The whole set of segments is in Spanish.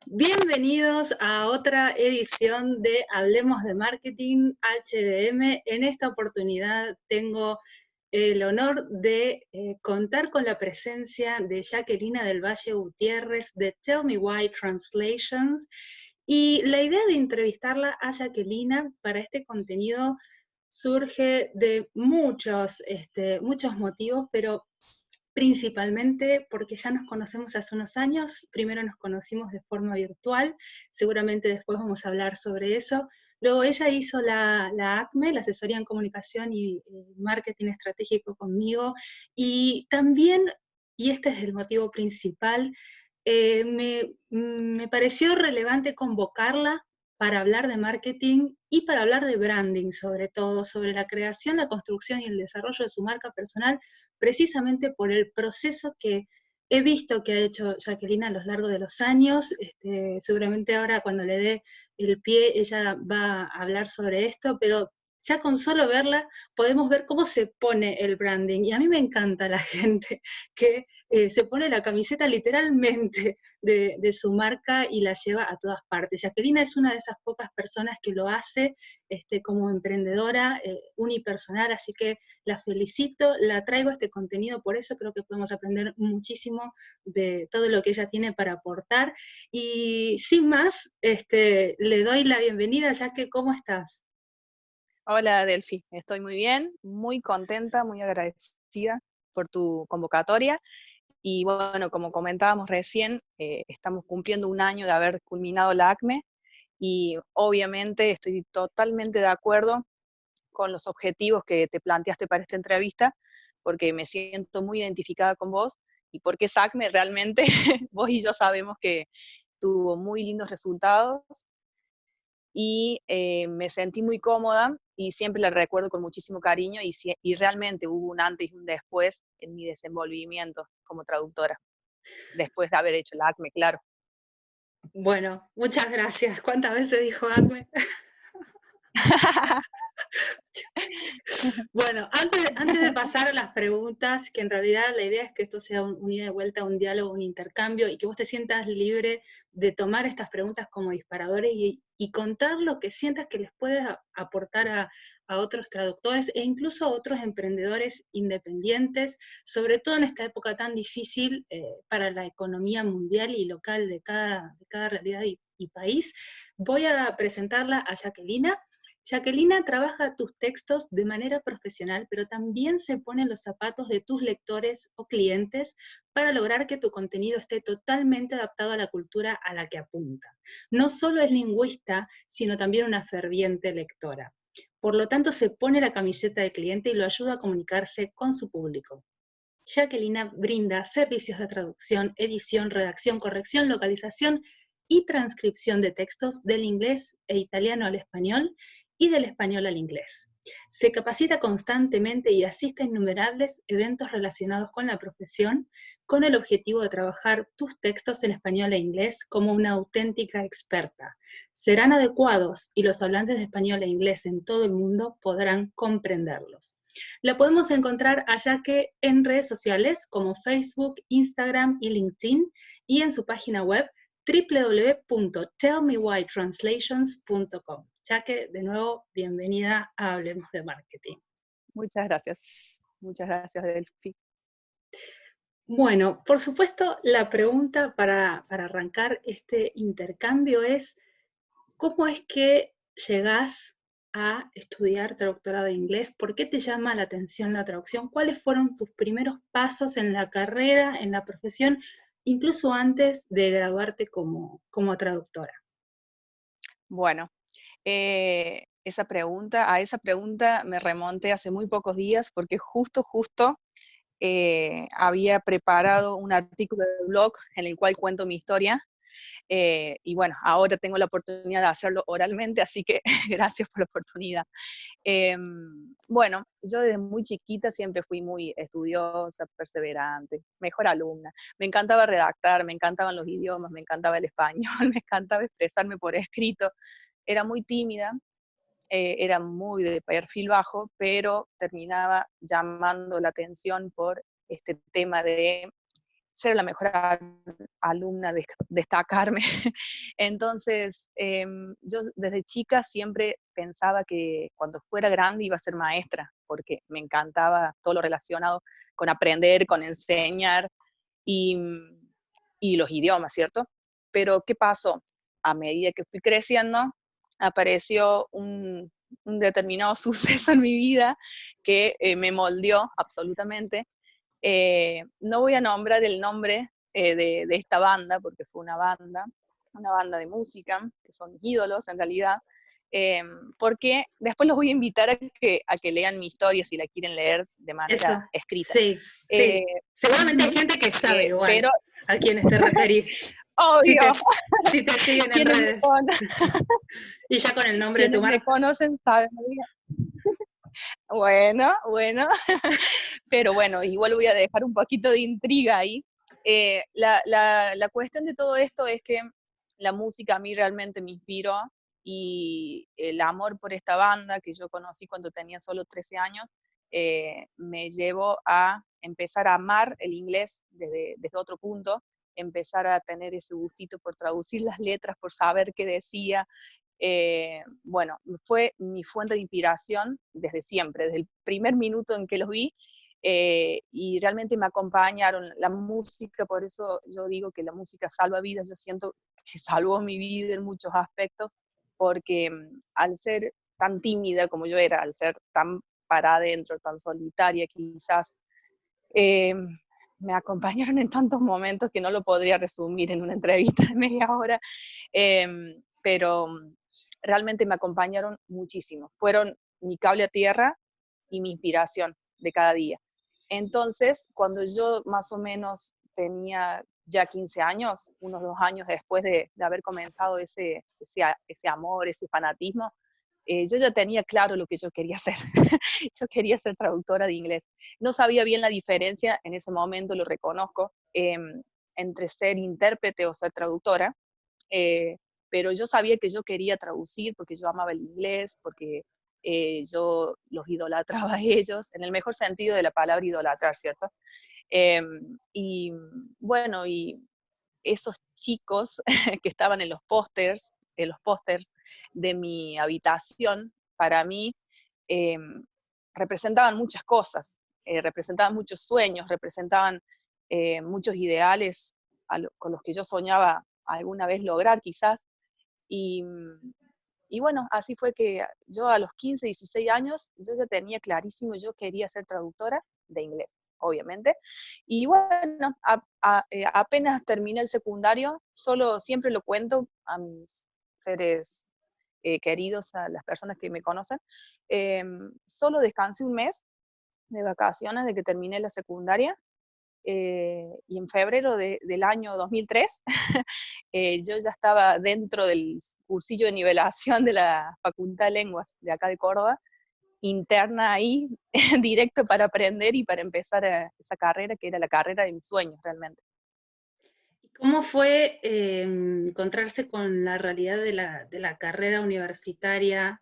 Bienvenidos a otra edición de Hablemos de Marketing HDM. En esta oportunidad tengo el honor de contar con la presencia de Jacquelina del Valle Gutiérrez de Tell Me Why Translations. Y la idea de entrevistarla a Jacquelina para este contenido surge de muchos motivos, pero principalmente porque ya nos conocemos hace unos años. Primero nos conocimos de forma virtual, seguramente después vamos a hablar sobre eso. Luego ella hizo la ACME, la asesoría en comunicación y marketing estratégico conmigo, y también, y este es el motivo principal, me pareció relevante convocarla para hablar de marketing y para hablar de branding, sobre todo, sobre la creación, la construcción y el desarrollo de su marca personal, precisamente por el proceso que he visto que ha hecho Jacqueline a lo largo de los años. Seguramente ahora cuando le dé el pie ella va a hablar sobre esto, pero ya con solo verla podemos ver cómo se pone el branding. Y a mí me encanta la gente que se pone la camiseta literalmente de su marca y la lleva a todas partes. Jacqueline es una de esas pocas personas que lo hace como emprendedora unipersonal, así que la felicito, la traigo este contenido, por eso creo que podemos aprender muchísimo de todo lo que ella tiene para aportar. Y sin más, le doy la bienvenida, ya que, ¿cómo estás? Hola Delphi, estoy muy bien, muy contenta, muy agradecida por tu convocatoria. Y bueno, como comentábamos recién, estamos cumpliendo un año de haber culminado la ACME y obviamente estoy totalmente de acuerdo con los objetivos que te planteaste para esta entrevista, porque me siento muy identificada con vos y porque esa ACME realmente vos y yo sabemos que tuvo muy lindos resultados y me sentí muy cómoda y siempre la recuerdo con muchísimo cariño y realmente hubo un antes y un después en mi desenvolvimiento como traductora, después de haber hecho la ACME, claro. Bueno, muchas gracias. ¿Cuántas veces dijo Acme? Bueno, antes de pasar a las preguntas, que en realidad la idea es que esto sea un ida y vuelta, un diálogo, un intercambio, y que vos te sientas libre de tomar estas preguntas como disparadores y contar lo que sientas que les puedes aportar a otros traductores e incluso a otros emprendedores independientes, sobre todo en esta época tan difícil para la economía mundial y local de cada realidad y país. Voy a presentarla a Jacquelina. Jacquelina trabaja tus textos de manera profesional, pero también se pone en los zapatos de tus lectores o clientes para lograr que tu contenido esté totalmente adaptado a la cultura a la que apunta. No solo es lingüista, sino también una ferviente lectora. Por lo tanto, se pone la camiseta de cliente y lo ayuda a comunicarse con su público. Jacquelina brinda servicios de traducción, edición, redacción, corrección, localización y transcripción de textos del inglés e italiano al español y del español al inglés. Se capacita constantemente y asiste a innumerables eventos relacionados con la profesión con el objetivo de trabajar tus textos en español e inglés como una auténtica experta. Serán adecuados y los hablantes de español e inglés en todo el mundo podrán comprenderlos. La podemos encontrar a Jaque en redes sociales como Facebook, Instagram y LinkedIn, y en su página web www.tellmewhytranslations.com. Jaque, de nuevo, bienvenida a Hablemos de Marketing. Muchas gracias Delphi. Bueno, por supuesto, la pregunta para arrancar este intercambio es, ¿cómo es que llegás a estudiar traductorado de inglés? ¿Por qué te llama la atención la traducción? ¿Cuáles fueron tus primeros pasos en la carrera, en la profesión, incluso antes de graduarte como traductora? Bueno, a esa pregunta me remonté hace muy pocos días porque justo había preparado un artículo de blog en el cual cuento mi historia. Y bueno, ahora tengo la oportunidad de hacerlo oralmente, así que gracias por la oportunidad. Bueno, yo desde muy chiquita siempre fui muy estudiosa, perseverante, mejor alumna. Me encantaba redactar, me encantaban los idiomas, me encantaba el español, me encantaba expresarme por escrito. Era muy tímida, era muy de perfil bajo, pero terminaba llamando la atención por este tema de ser la mejor alumna, destacarme. Entonces, yo desde chica siempre pensaba que cuando fuera grande iba a ser maestra, porque me encantaba todo lo relacionado con aprender, con enseñar y, y los idiomas, ¿cierto? Pero, ¿qué pasó? A medida que fui creciendo, apareció un determinado suceso en mi vida que me moldeó absolutamente. No voy a nombrar el nombre de esta banda, porque fue una banda de música, que son mis ídolos en realidad, porque después los voy a invitar a que lean mi historia si la quieren leer de Eso, manera escrita. sí, sí. Seguramente hay gente que sabe igual Pero, a quienes te referís, si te, obvio, si te siguen en quienes me, redes. Y ya con el nombre de tu quienes me marca. conocen saben. Bueno, bueno, pero bueno, igual voy a dejar un poquito de intriga ahí. La cuestión de todo esto es que la música a mí realmente me inspiró y el amor por esta banda que yo conocí cuando tenía solo 13 años me llevó a empezar a amar el inglés desde otro punto, empezar a tener ese gustito por traducir las letras, por saber qué decía, bueno, fue mi fuente de inspiración desde siempre, desde el primer minuto en que los vi, y realmente me acompañaron la música, por eso yo digo que la música salva vidas, yo siento que salvó mi vida en muchos aspectos, porque al ser tan tímida como yo era, al ser tan para adentro, tan solitaria quizás, eh, me acompañaron en tantos momentos que no lo podría resumir en una entrevista de media hora, pero realmente me acompañaron muchísimo. Fueron mi cable a tierra y mi inspiración de cada día. Entonces, cuando yo más o menos tenía ya 15 años, unos 2 años después de haber comenzado ese amor, ese fanatismo, yo ya tenía claro lo que yo quería hacer. Yo quería ser traductora de inglés. No sabía bien la diferencia, en ese momento lo reconozco, entre ser intérprete o ser traductora, eh, pero yo sabía que yo quería traducir porque yo amaba el inglés, porque yo los idolatraba a ellos, en el mejor sentido de la palabra idolatrar, ¿cierto? Y bueno, y esos chicos que estaban en los pósters de mi habitación, para mí eh, representaban muchas cosas, representaban muchos sueños, representaban muchos ideales con los que yo soñaba alguna vez lograr quizás. Y, y bueno, así fue que yo a los 15, 16 años, yo ya tenía clarísimo, yo quería ser traductora de inglés, obviamente. Y bueno, apenas terminé el secundario, solo siempre lo cuento a mis seres queridos, a las personas que me conocen, solo descansé un mes de vacaciones de que terminé la secundaria, y en febrero del año 2003 yo ya estaba dentro del cursillo de nivelación de la Facultad de Lenguas de acá de Córdoba, interna ahí, directo para aprender y para empezar esa carrera que era la carrera de mis sueños realmente. ¿Cómo fue encontrarse con la realidad de la carrera universitaria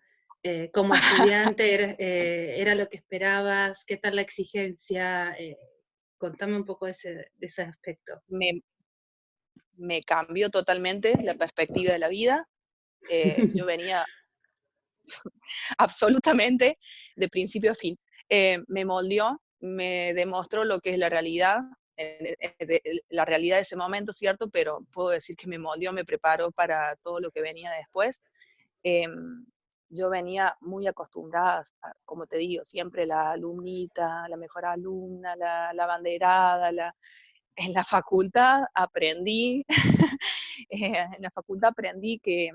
como estudiante? ¿Era lo que esperabas? ¿Qué tal la exigencia? Contame un poco de ese aspecto. Me, me cambió totalmente la perspectiva de la vida. Yo venía absolutamente de principio a fin. Me moldeó, me demostró lo que es la realidad, la realidad de ese momento, ¿cierto? Pero puedo decir que me moldeó, me preparó para todo lo que venía después. Yo venía muy acostumbrada, como te digo, siempre la alumnita, la mejor alumna, la abanderada, en la facultad aprendí, en la facultad aprendí que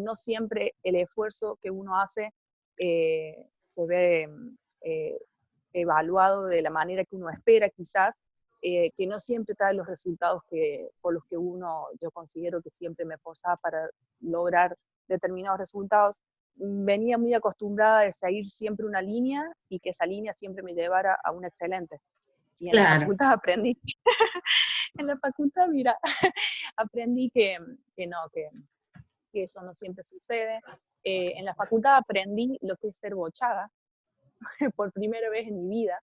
no siempre el esfuerzo que uno hace se ve eh, evaluado de la manera que uno espera quizás, que no siempre trae los resultados por los que yo considero que siempre me esforzaba para lograr determinados resultados. Venía muy acostumbrada a seguir siempre una línea y que esa línea siempre me llevara a una excelente. Y en la Claro. facultad aprendí, en la facultad, mira, aprendí que no, que eso no siempre sucede. En la facultad aprendí lo que es ser bochada por primera vez en mi vida.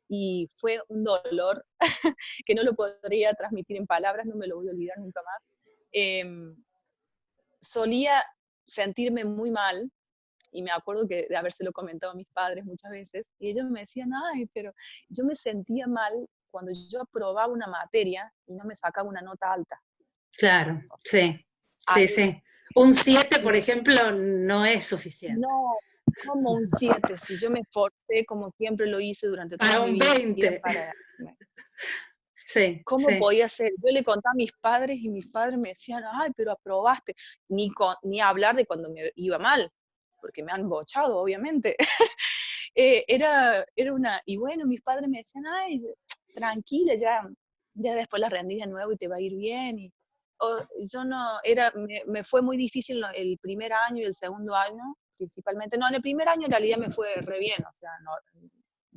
y fue un dolor que no lo podría transmitir en palabras, no me lo voy a olvidar nunca más. Em, Solía sentirme muy mal, y me acuerdo que de habérselo comentado a mis padres muchas veces, y ellos me decían, ay, pero yo me sentía mal cuando yo aprobaba una materia y no me sacaba una nota alta. Claro, O sea, sí, sí, ahí sí. Un 7, por me ejemplo, no es suficiente. no, como un 7 si yo me esforcé como siempre lo hice durante toda Para mi un vida 20. para Sí, ¿cómo sí. podía ser? Yo le contaba a mis padres y mis padres me decían, ay, pero aprobaste. Ni hablar de cuando me iba mal, porque me han bochado, obviamente. Era una, y bueno, mis padres me decían, ay, tranquila, ya después la rendís de nuevo y te va a ir bien. Yo no, me fue muy difícil el primer año y el segundo año, principalmente. No, en el primer año en realidad me fue re bien, o sea, no,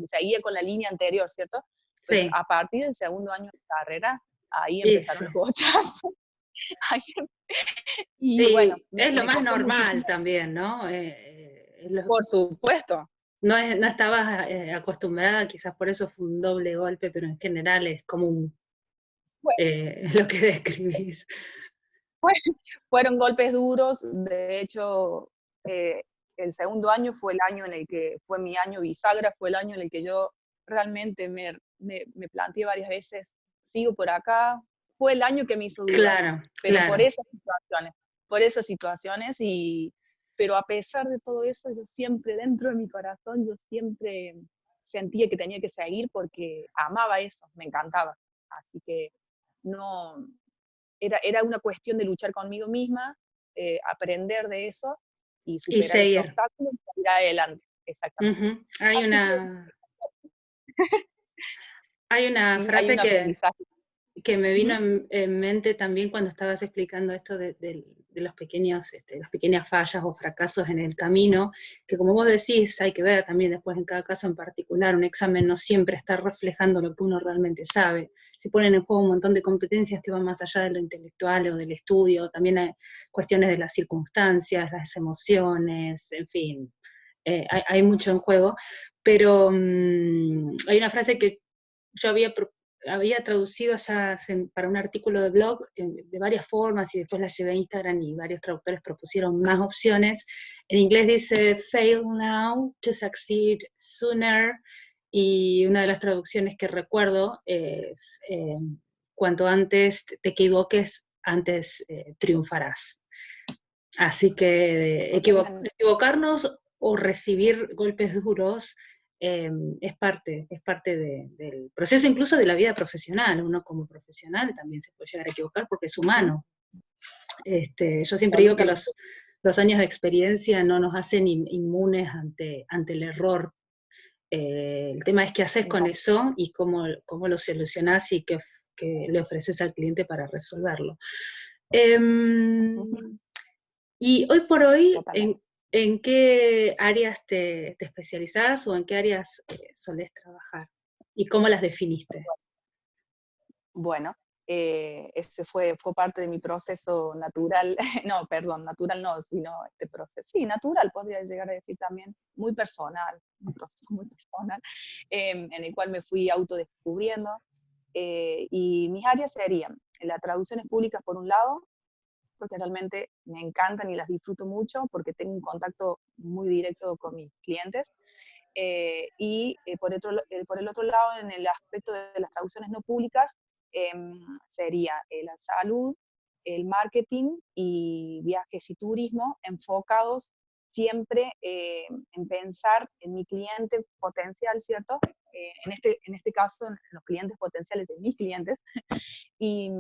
seguía con la línea anterior, ¿cierto? Pero Sí, a partir del segundo año de carrera, ahí y empezaron los sí. bochazos. Y bueno, Y es lo me más costó normal muchísimo, también, ¿no? por supuesto. No estabas acostumbrada, quizás por eso fue un doble golpe, pero en general es común lo que describís. Fueron golpes duros, de hecho, el segundo año fue el año en el que fue mi año bisagra, fue el año en el que yo realmente me planteé varias veces, sigo por acá, fue el año que me hizo dudar, Claro, pero claro. por esas situaciones, pero a pesar de todo eso, yo siempre, dentro de mi corazón, yo siempre sentía que tenía que seguir porque amaba eso, me encantaba. Así que no, era una cuestión de luchar conmigo misma, aprender de eso y Y superar ese seguir. obstáculo y salir adelante, exactamente. Ujú. Hay Así que una sí, hay frase un aprendizaje. que me vino Ujú. en mente también cuando estabas explicando esto de los pequeños, las pequeñas fallas o fracasos en el camino, que como vos decís, hay que ver también después en cada caso en particular, un examen no siempre está reflejando lo que uno realmente sabe. Se ponen en juego un montón de competencias que van más allá de lo intelectual o del estudio, también hay cuestiones de las circunstancias, las emociones, en fin, hay mucho en juego, pero hay una frase que yo había traducido ya para un artículo de blog de varias formas y después la llevé a Instagram y varios traductores propusieron más opciones. En inglés dice fail now to succeed sooner, y una de las traducciones que recuerdo es cuanto antes te equivoques, antes triunfarás. Así que Totalmente. equivocarnos o recibir golpes duros es parte del proceso incluso de la vida profesional. Uno como profesional también se puede llegar a equivocar porque es Ujú. humano. Yo siempre digo que Absolutamente. los años de experiencia no nos hacen inmunes ante el error. El tema es qué haces con No. eso y cómo lo solucionás y qué le ofreces al cliente para resolverlo. Ujú. Em, y hoy por hoy, Totalmente. en qué áreas te especializás o en qué áreas solés trabajar? ¿Y cómo las definiste? Bueno, ese fue parte de mi proceso natural, no, perdón, natural no, sino este proceso, sí, natural podría llegar a decir también, muy personal, un proceso muy personal, en el cual me fui autodescubriendo, y mis áreas serían las traducciones públicas por un lado, porque realmente me encantan y las disfruto mucho porque tengo un contacto muy directo con mis clientes. Por el otro lado, en el aspecto de las traducciones no públicas, sería la salud, el marketing y viajes y turismo enfocados siempre en pensar en mi cliente potencial, ¿cierto? En este caso, en los clientes potenciales de mis clientes, y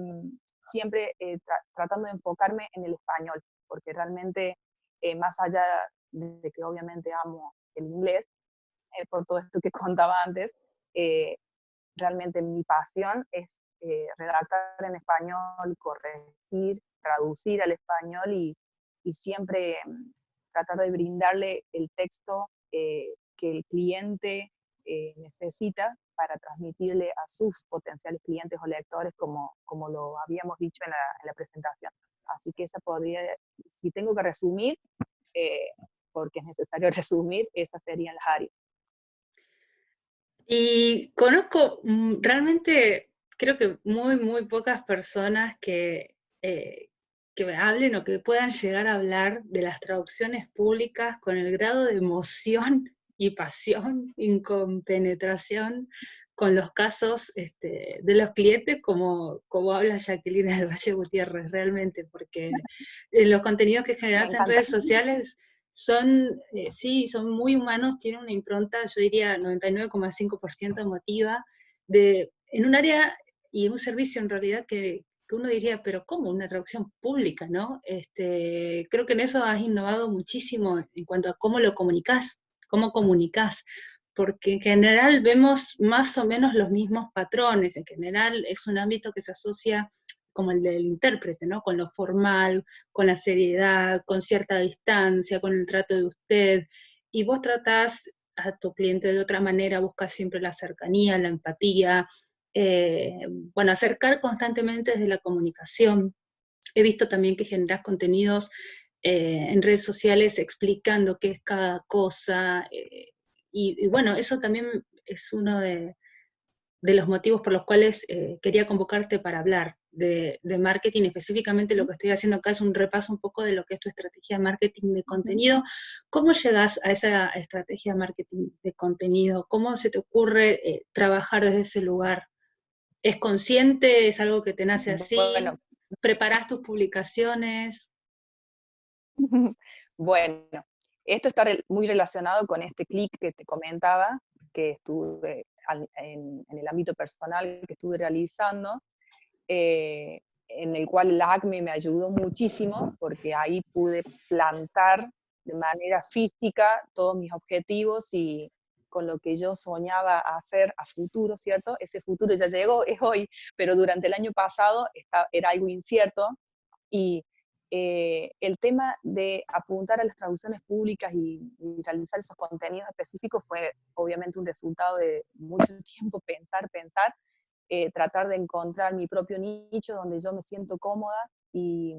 siempre tratando de enfocarme en el español, porque realmente, más allá de que obviamente amo el inglés, por todo esto que contaba antes, eh, realmente mi pasión es redactar en español, corregir, traducir al español y siempre tratar de brindarle el texto que el cliente necesita para transmitirle a sus potenciales clientes o lectores, como lo habíamos dicho en la presentación. Así que esa podría, si tengo que resumir, eh, porque es necesario resumir, esas serían las áreas. Y conozco realmente, creo que muy pocas personas que me hablen o que puedan llegar a hablar de las traducciones públicas con el grado de emoción y pasión y compenetración con los casos de los clientes como habla Jacqueline del Valle Gutiérrez, realmente, porque los contenidos que Me generas en encanta. redes sociales son, sí, son muy humanos, tienen una impronta, yo diría 99,5% emotiva, en un área y un servicio en realidad que uno diría, pero ¿cómo? Una traducción pública, ¿no? Creo que en eso has innovado muchísimo en cuanto a cómo comunicás, porque en general vemos más o menos los mismos patrones, en general es un ámbito que se asocia como el del intérprete, ¿no? Con lo formal, con la seriedad, con cierta distancia, con el trato de usted, y vos tratás a tu cliente de otra manera, buscas siempre la cercanía, la empatía, bueno, acercar constantemente desde la comunicación. He visto también que generás contenidos en redes sociales explicando qué es cada cosa, y bueno, eso también es uno de los motivos por los cuales quería convocarte para hablar de marketing. Específicamente lo que estoy haciendo acá es un repaso un poco de lo que es tu estrategia de marketing de Ujú. contenido. ¿Cómo llegas a esa estrategia de marketing de contenido? ¿Cómo se te ocurre trabajar desde ese lugar? ¿Es consciente? ¿Es algo que te nace así? Bueno, ¿Preparás tus publicaciones? bueno, esto está muy relacionado con este clic que te comentaba, que estuve en el ámbito personal que estuve realizando, en el cual el ACME me ayudó muchísimo, porque ahí pude plantar de manera física todos mis objetivos y con lo que yo soñaba hacer a futuro, ¿cierto? Ese futuro ya llegó, es hoy, pero durante el año pasado era algo incierto y el tema de apuntar a las traducciones públicas y realizar esos contenidos específicos fue obviamente un resultado de mucho tiempo pensar, tratar de encontrar mi propio nicho donde yo me siento cómoda y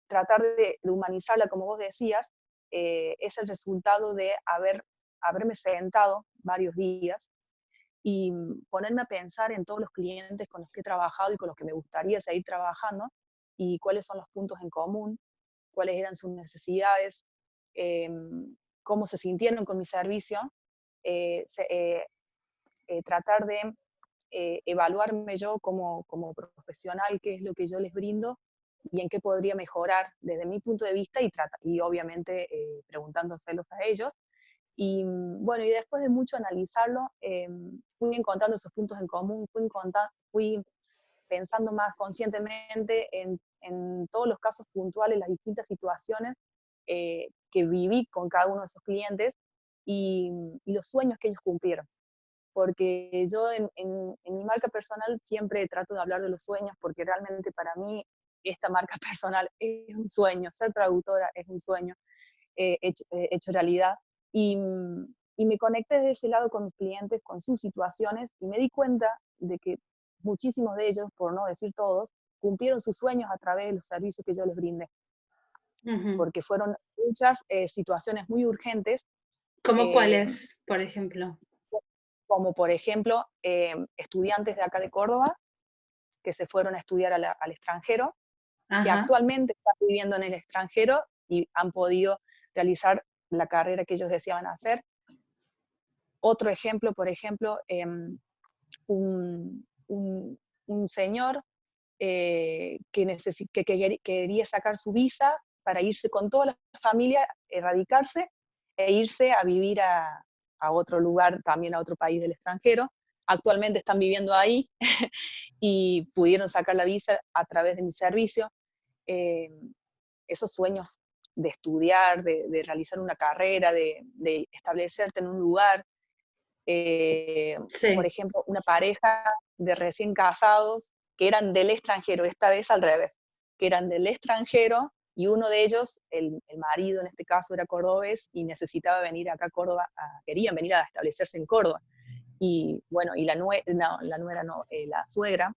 tratar de humanizarla, como vos decías, es el resultado de haberme sentado varios días y ponerme a pensar en todos los clientes con los que he trabajado y con los que me gustaría seguir trabajando y cuáles son los puntos en común, cuáles eran sus necesidades, cómo se sintieron con mi servicio, eh, se- eh, tratar de evaluarme yo como profesional, qué es lo que yo les brindo y en qué podría mejorar desde mi punto de vista y obviamente preguntándoselos a ellos. Y bueno, y después de mucho analizarlo, fui encontrando esos puntos en común, fui pensando más conscientemente en todos los casos puntuales, las distintas situaciones que viví con cada uno de esos clientes y los sueños que ellos cumplieron. Porque yo en mi marca personal siempre trato de hablar de los sueños porque realmente para mí esta marca personal es un sueño, ser traductora es un sueño hecho realidad. Y, y me conecté desde ese lado con mis clientes, con sus situaciones, y me di cuenta de que muchísimos de ellos, por no decir todos, cumplieron sus sueños a través de los servicios que yo les brindé, Ujú. porque fueron muchas situaciones muy urgentes, ¿Cómo eh, cuáles, por ejemplo? como por ejemplo estudiantes de acá de Córdoba que se fueron a estudiar al extranjero, que Ajá. actualmente están viviendo en el extranjero y han podido realizar la carrera que ellos deseaban hacer. Otro ejemplo, por ejemplo, un, un, un señor que quería sacar su visa para irse con toda la familia, erradicarse e irse a vivir a otro lugar, también a otro país del extranjero. Actualmente están viviendo ahí y pudieron sacar la visa a través de mi servicio. Eh, Esos sueños de estudiar, de realizar una carrera, de establecerte en un lugar, por Sí. ejemplo, una pareja de recién casados que eran del extranjero, esta vez al revés, que eran del extranjero y uno de ellos, el marido en este caso era cordobés y necesitaba venir acá a Córdoba, querían venir a establecerse en Córdoba. Y bueno, y la nuera no, la suegra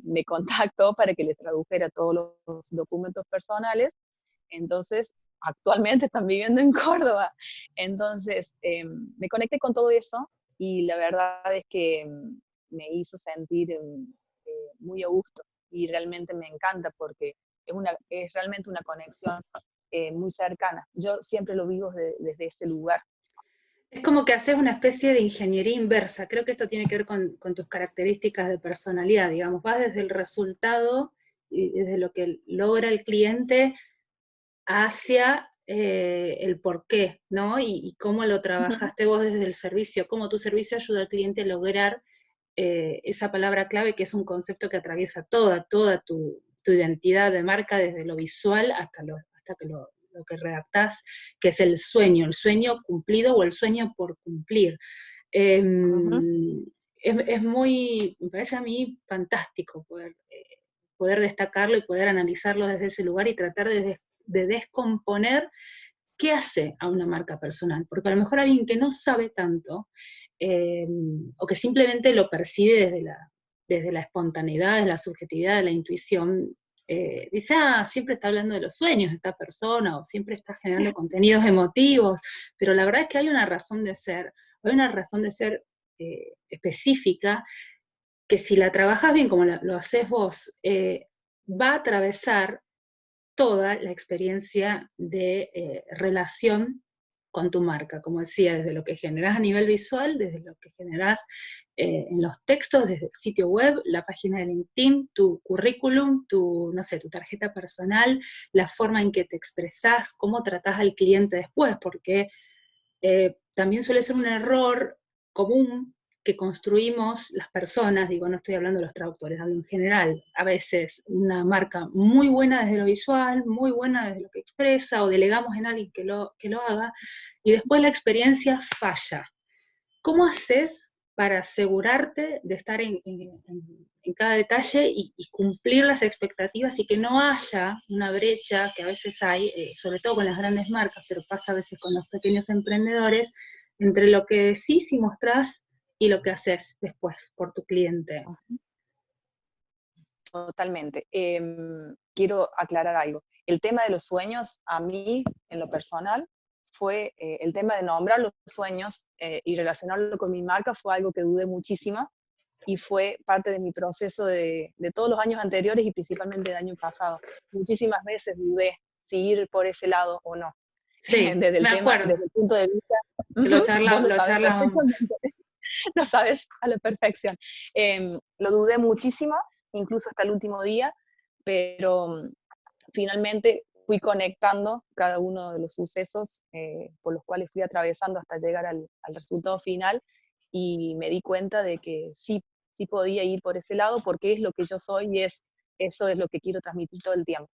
me contactó para que les tradujera todos los documentos personales. Entonces, actualmente están viviendo en Córdoba. Entonces, me conecté con todo eso y la verdad es que me hizo sentir muy a gusto y realmente me encanta porque es realmente una conexión muy cercana. Yo siempre lo vivo desde ese lugar. Es como que haces una especie de ingeniería inversa. Creo que esto tiene que ver con tus características de personalidad, digamos. Vas desde el resultado y desde lo que logra el cliente hacia el porqué, ¿no? Y cómo lo trabajaste vos desde el servicio, cómo tu servicio ayuda al cliente a lograr esa palabra clave, que es un concepto que atraviesa toda tu identidad de marca, desde lo visual hasta que lo que redactás, que es el sueño cumplido o el sueño por cumplir. Eh, Ujú. me parece a mí fantástico poder destacarlo y poder analizarlo desde ese lugar y tratar de descomponer qué hace a una marca personal, porque a lo mejor alguien que no sabe tanto, eh, o que simplemente lo percibe desde la espontaneidad, desde la subjetividad, de la intuición, dice, siempre está hablando de los sueños esta persona, o siempre está generando contenidos emotivos, pero la verdad es que hay una razón de ser específica, que si la trabajas bien como lo haces vos, va a atravesar toda la experiencia de relación con tu marca, como decía, desde lo que generás a nivel visual, desde lo que generás en los textos, desde el sitio web, la página de LinkedIn, tu currículum, no sé, tu tarjeta personal, la forma en que te expresás, cómo tratás al cliente después, porque también suele ser un error común que construimos las personas, digo, no estoy hablando de los traductores, hablo en general, a veces una marca muy buena desde lo visual, muy buena desde lo que expresa, o delegamos en alguien que lo haga, y después la experiencia falla. ¿Cómo haces para asegurarte de estar en cada detalle y cumplir las expectativas y que no haya una brecha que a veces hay, sobre todo con las grandes marcas, pero pasa a veces con los pequeños emprendedores, entre lo que decís y mostrás y lo que haces después por tu cliente? Totalmente. Quiero aclarar algo. El tema de los sueños, a mí, en lo personal, fue el tema de nombrar los sueños y relacionarlo con mi marca fue algo que dudé muchísimo y fue parte de mi proceso de todos los años anteriores y principalmente del año pasado. Muchísimas veces dudé si ir por ese lado o no. Sí, Desde el me tema, acuerdo, desde el punto de vista, que vos lo lo sabes charlábamos. perfectamente, lo sabes a la perfección. Lo dudé muchísimo, incluso hasta el último día, pero finalmente fui conectando cada uno de los sucesos por los cuales fui atravesando hasta llegar al resultado final y me di cuenta de que sí, sí podía ir por ese lado porque es lo que yo soy y eso es lo que quiero transmitir todo el tiempo.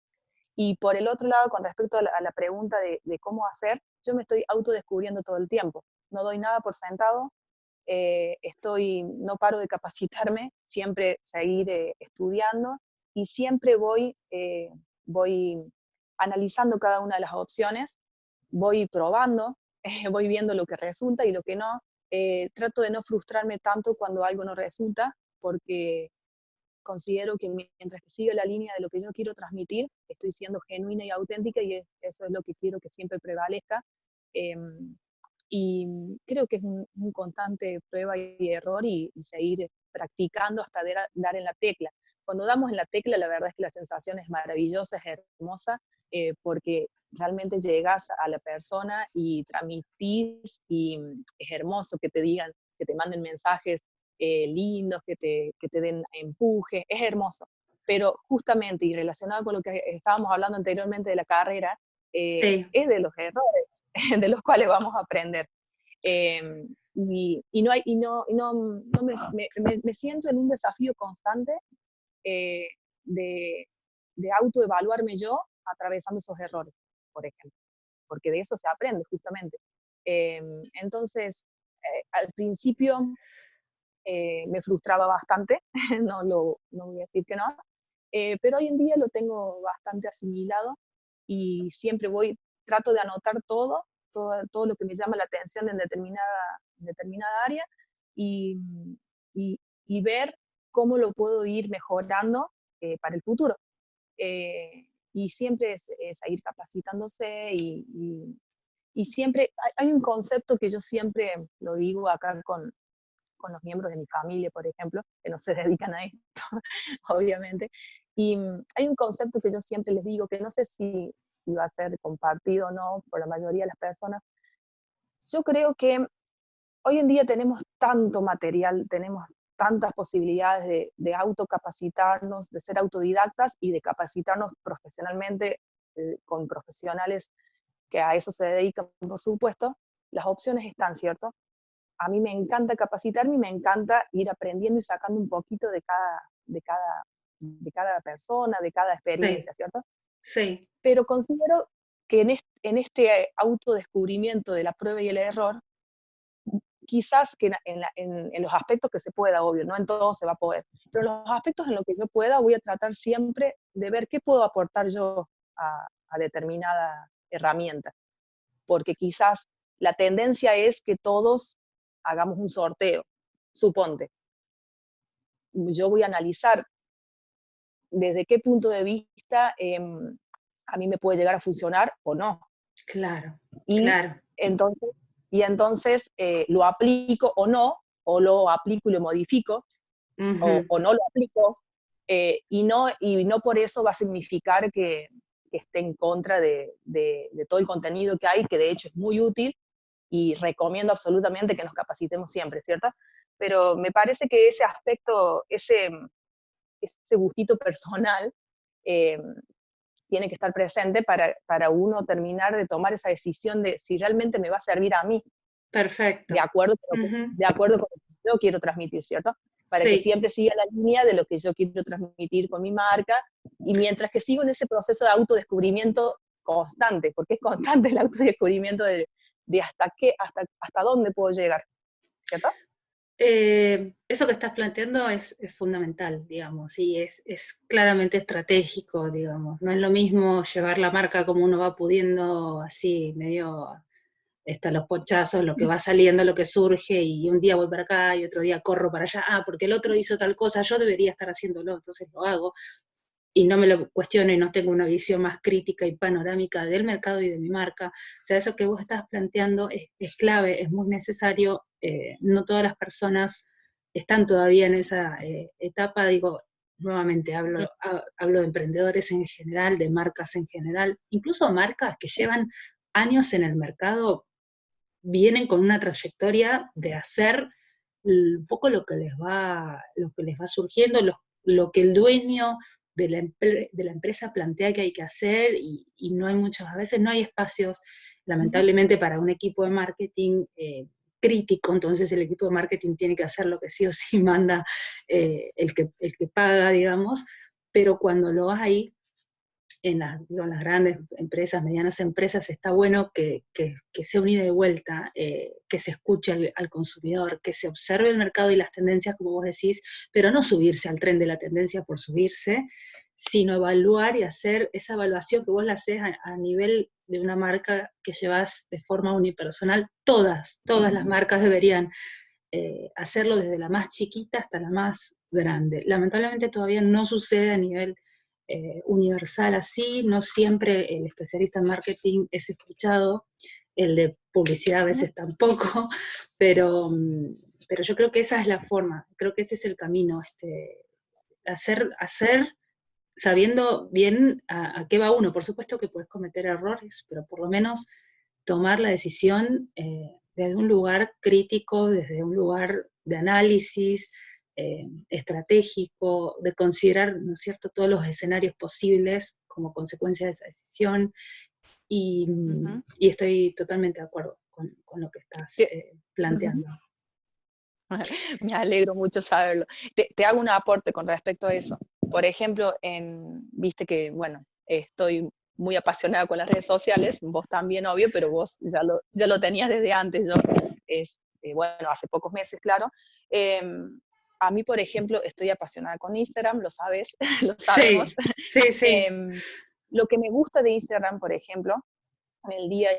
Y por el otro lado, con respecto a la pregunta de cómo hacer, yo me estoy autodescubriendo todo el tiempo. No doy nada por sentado, no paro de capacitarme, siempre seguir estudiando y siempre voy analizando cada una de las opciones, voy probando, voy viendo lo que resulta y lo que no. Trato de no frustrarme tanto cuando algo no resulta, porque considero que mientras que siga la línea de lo que yo quiero transmitir, estoy siendo genuina y auténtica y eso es lo que quiero que siempre prevalezca. Em, y creo que es un constante prueba y error y seguir practicando hasta dar en la tecla. Cuando damos en la tecla, la verdad es que la sensación es maravillosa, es hermosa, porque realmente llegas a la persona y transmitís y es hermoso que te digan, que te manden mensajes lindos, que te den empuje, es hermoso. Pero justamente y relacionado con lo que estábamos hablando anteriormente de la carrera, Sí, es de los errores de los cuales vamos a aprender. Y no, hay, y no me siento en un desafío constante eh, de, de autoevaluarme yo atravesando esos errores, por ejemplo, porque de eso se aprende justamente. Entonces, al principio me frustraba bastante, no voy a decir que no, pero hoy en día lo tengo bastante asimilado y siempre trato de anotar todo lo que me llama la atención en determinada área y, y ver cómo lo puedo ir mejorando para el futuro. y siempre es a ir capacitándose y siempre hay un concepto que yo siempre lo digo acá con los miembros de mi familia, por ejemplo, que no se dedican a esto, obviamente. Y hay un concepto que yo siempre les digo, que no sé si va a ser compartido o no por la mayoría de las personas. Yo creo que hoy en día tenemos tanto material, tenemos tantas posibilidades de autocapacitarnos, de ser autodidactas y de capacitarnos profesionalmente con profesionales que a eso se dedican, por supuesto. Las opciones están, ¿cierto? A mí me encanta capacitarme y me encanta ir aprendiendo y sacando un poquito de cada persona, de cada Sí, experiencia, ¿cierto? sí, Pero considero que en este autodescubrimiento de la prueba y el error, quizás que en los aspectos que se pueda, obvio, no en todo se va a poder, pero en los aspectos en los que yo pueda, voy a tratar siempre de ver qué puedo aportar yo a determinada herramienta, porque quizás la tendencia es que todos hagamos un sorteo, suponte. Yo voy a analizar desde qué punto de vista a mí me puede llegar a funcionar o no. claro, Y claro. entonces, lo aplico o lo aplico y lo modifico, Ujú. o no lo aplico, y no por eso va a significar que esté en contra de todo el contenido que hay, que de hecho es muy útil, y recomiendo absolutamente que nos capacitemos siempre, ¿cierto? Pero me parece que ese aspecto, ese gustito personal, eh, tiene que estar presente para uno terminar de tomar esa decisión de si realmente me va a servir a mí, Perfecto. Ujú. de acuerdo con lo que yo quiero transmitir, ¿cierto? Para que Sí, siempre siga la línea de lo que yo quiero transmitir con mi marca, y mientras que sigo en ese proceso de autodescubrimiento constante, porque es constante el autodescubrimiento de hasta dónde puedo llegar, ¿cierto? Eso que estás planteando es fundamental, digamos, y es claramente estratégico, digamos. No es lo mismo llevar la marca como uno va pudiendo, así, medio hasta los pochazos, lo que va saliendo, lo que surge, y un día voy para acá y otro día corro para allá, porque el otro hizo tal cosa, yo debería estar haciéndolo, entonces lo hago, y no me lo cuestiono y no tengo una visión más crítica y panorámica del mercado y de mi marca. O sea, eso que vos estás planteando es clave, es muy necesario. No todas las personas están todavía en esa etapa, digo, nuevamente hablo de emprendedores en general, de marcas en general, incluso marcas que llevan años en el mercado, vienen con una trayectoria de hacer un poco lo que les va surgiendo, lo que el dueño de la empresa plantea que hay que hacer, y no hay a veces no hay espacios, lamentablemente, para un equipo de marketing crítico. Entonces el equipo de marketing tiene que hacer lo que sí o sí manda el que paga, digamos, pero cuando lo hay digo, en las grandes empresas, medianas empresas, está bueno que sea unida de vuelta, que se escuche al consumidor, que se observe el mercado y las tendencias, como vos decís, pero no subirse al tren de la tendencia por subirse, sino evaluar y hacer esa evaluación que vos la haces a nivel de una marca que llevas de forma unipersonal. Todas las marcas deberían hacerlo, desde la más chiquita hasta la más grande. Lamentablemente todavía no sucede a nivel universal así, no siempre el especialista en marketing es escuchado, el de publicidad a veces tampoco, pero, pero yo creo que esa es la forma, creo que ese es el camino, hacer sabiendo bien a qué va uno. Por supuesto que puedes cometer errores, pero por lo menos tomar la decisión desde un lugar crítico, desde un lugar de análisis estratégico, de considerar, ¿no es cierto?, todos los escenarios posibles como consecuencia de esa decisión, y, Ujú. y estoy totalmente de acuerdo con lo que estás Sí. Ujú. planteando. Me alegro mucho saberlo. Te hago un aporte con respecto a eso. Por ejemplo, viste que, bueno, estoy muy apasionada con las redes sociales, vos también, obvio, pero vos ya lo tenías desde antes, yo, bueno, hace pocos meses, claro. Em, a mí, por ejemplo, estoy apasionada con Instagram, lo sabes, lo sabemos. Sí, sí, sí. Em, lo que me gusta de Instagram, por ejemplo, en el día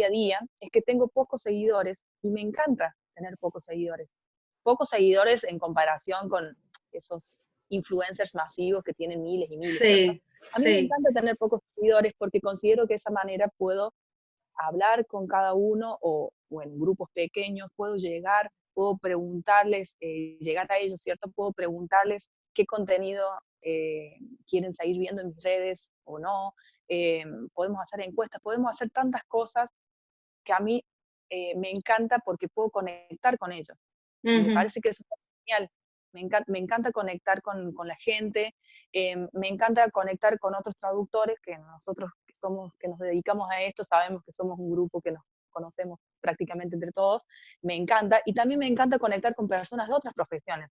a día, es que tengo pocos seguidores y me encanta tener pocos seguidores en comparación con esos influencers masivos que tienen miles y miles, ¿cierto? Sí, A mí me Sí. encanta tener pocos seguidores porque considero que de esa manera puedo hablar con cada uno o en grupos pequeños, puedo llegar, puedo preguntarles, llegar a ellos, ¿cierto? Puedo preguntarles qué contenido quieren seguir viendo en mis redes o no. eh, Podemos hacer encuestas, podemos hacer tantas cosas que a mí me encanta porque puedo conectar con ellos. Y me Ujú. parece que eso es genial. Me encanta conectar con la gente, me encanta conectar con otros traductores que nosotros que somos, que nos dedicamos a esto, sabemos que somos un grupo que nos conocemos prácticamente entre todos, me encanta, y también me encanta conectar con personas de otras profesiones,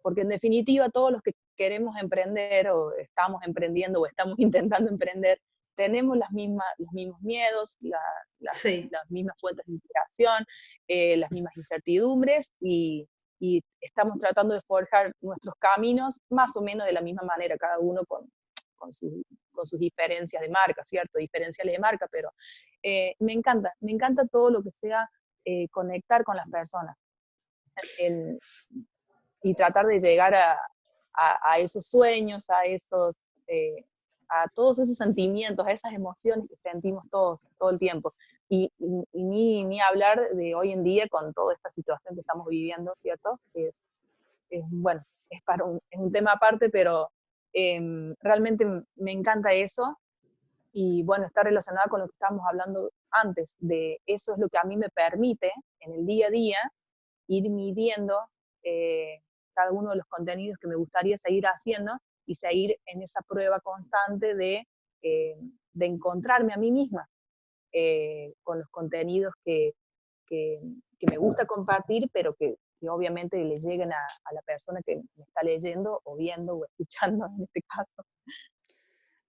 porque en definitiva todos los que queremos emprender o estamos emprendiendo o estamos intentando emprender, tenemos los mismos miedos, Sí. las mismas fuentes de inspiración, las mismas incertidumbres y estamos tratando de forjar nuestros caminos más o menos de la misma manera, cada uno con, su, con sus diferencias de marca, ¿cierto? Diferenciales de marca, pero me encanta todo lo que sea conectar con las personas. En, y tratar de llegar a esos sueños, eh, a todos esos sentimientos, a esas emociones que sentimos todos, todo el tiempo. Y ni hablar de hoy en día con toda esta situación que estamos viviendo, ¿cierto? Bueno, es un tema aparte, pero realmente me encanta eso. Y bueno, está relacionada con lo que estábamos hablando antes, de eso es lo que a mí me permite en el día a día ir midiendo eh, cada uno de los contenidos que me gustaría seguir haciendo y seguir en esa prueba constante de encontrarme a mí misma con los contenidos que, que me gusta compartir, pero que obviamente le lleguen a la persona que me está leyendo o viendo o escuchando en este caso.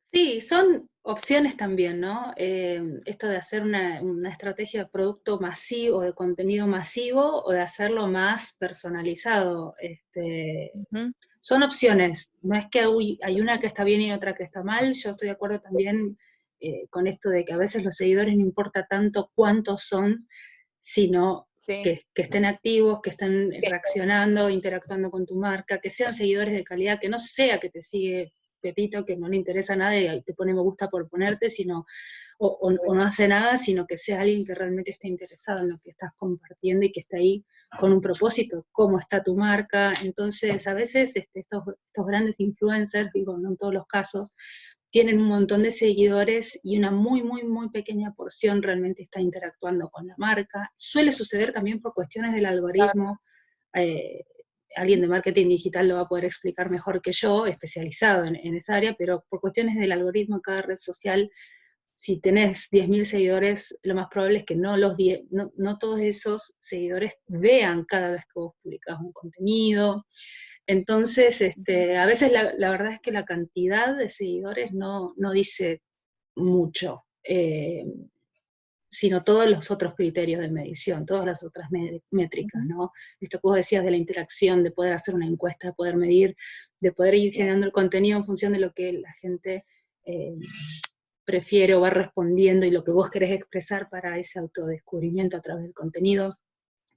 Sí, son opciones también, ¿no? Esto de hacer una estrategia de producto masivo, de contenido masivo, o de hacerlo más personalizado. Ujú. Son opciones, no es que hay una que está bien y otra que está mal. Yo estoy de acuerdo también con esto de que a veces los seguidores no importa tanto cuántos son, sino Sí, que estén activos, que estén que reaccionando, interactuando con tu marca, que sean seguidores de calidad, que no sea que te sigue Pepito, que no le interesa nada y te pone me gusta por ponerte, sino, o no hace nada, sino que sea alguien que realmente esté interesado en lo que estás compartiendo y que está ahí con un propósito, cómo está tu marca. Entonces, a veces estos grandes influencers, digo, no en todos los casos, tienen un montón de seguidores y una muy, muy, muy pequeña porción realmente está interactuando con la marca. Suele suceder también por cuestiones del algoritmo. eh, Alguien de marketing digital lo va a poder explicar mejor que yo, especializado en esa área, pero por cuestiones del algoritmo de cada red social, si tenés 10.000 seguidores, lo más probable es que no todos esos seguidores vean cada vez que vos publicás un contenido. Entonces, a veces la verdad es que la cantidad de seguidores no dice mucho, sino todos los otros criterios de medición, todas las otras métricas, Ujú. ¿no? Esto que vos decías de la interacción, de poder hacer una encuesta, de poder medir, de poder ir Claro. generando el contenido en función de lo que la gente eh, prefiere o va respondiendo y lo que vos querés expresar para ese autodescubrimiento a través del contenido.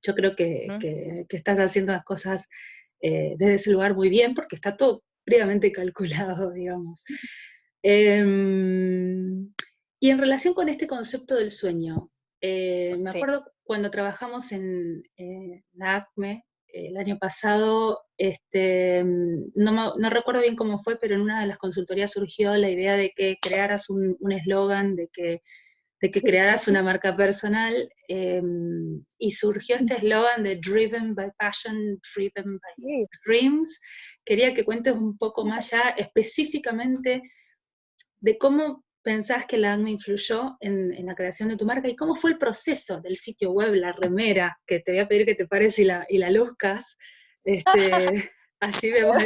Yo creo Ujú. que estás haciendo las cosas desde ese lugar muy bien porque está todo previamente calculado, digamos. Y en relación con este concepto del sueño, me Sí. acuerdo cuando trabajamos en la ACME el año pasado, no recuerdo bien cómo fue, pero en una de las consultorías surgió la idea de que crearas un eslogan, de que crearas una marca personal, y surgió este eslogan de Driven by Passion, Driven by Sí. Dreams. Quería que cuentes un poco más ya específicamente de cómo pensás que la ACME influyó en la creación de tu marca y cómo fue el proceso del sitio web, la remera, que te voy a pedir que te pares y la luzcas. Este, Así vemos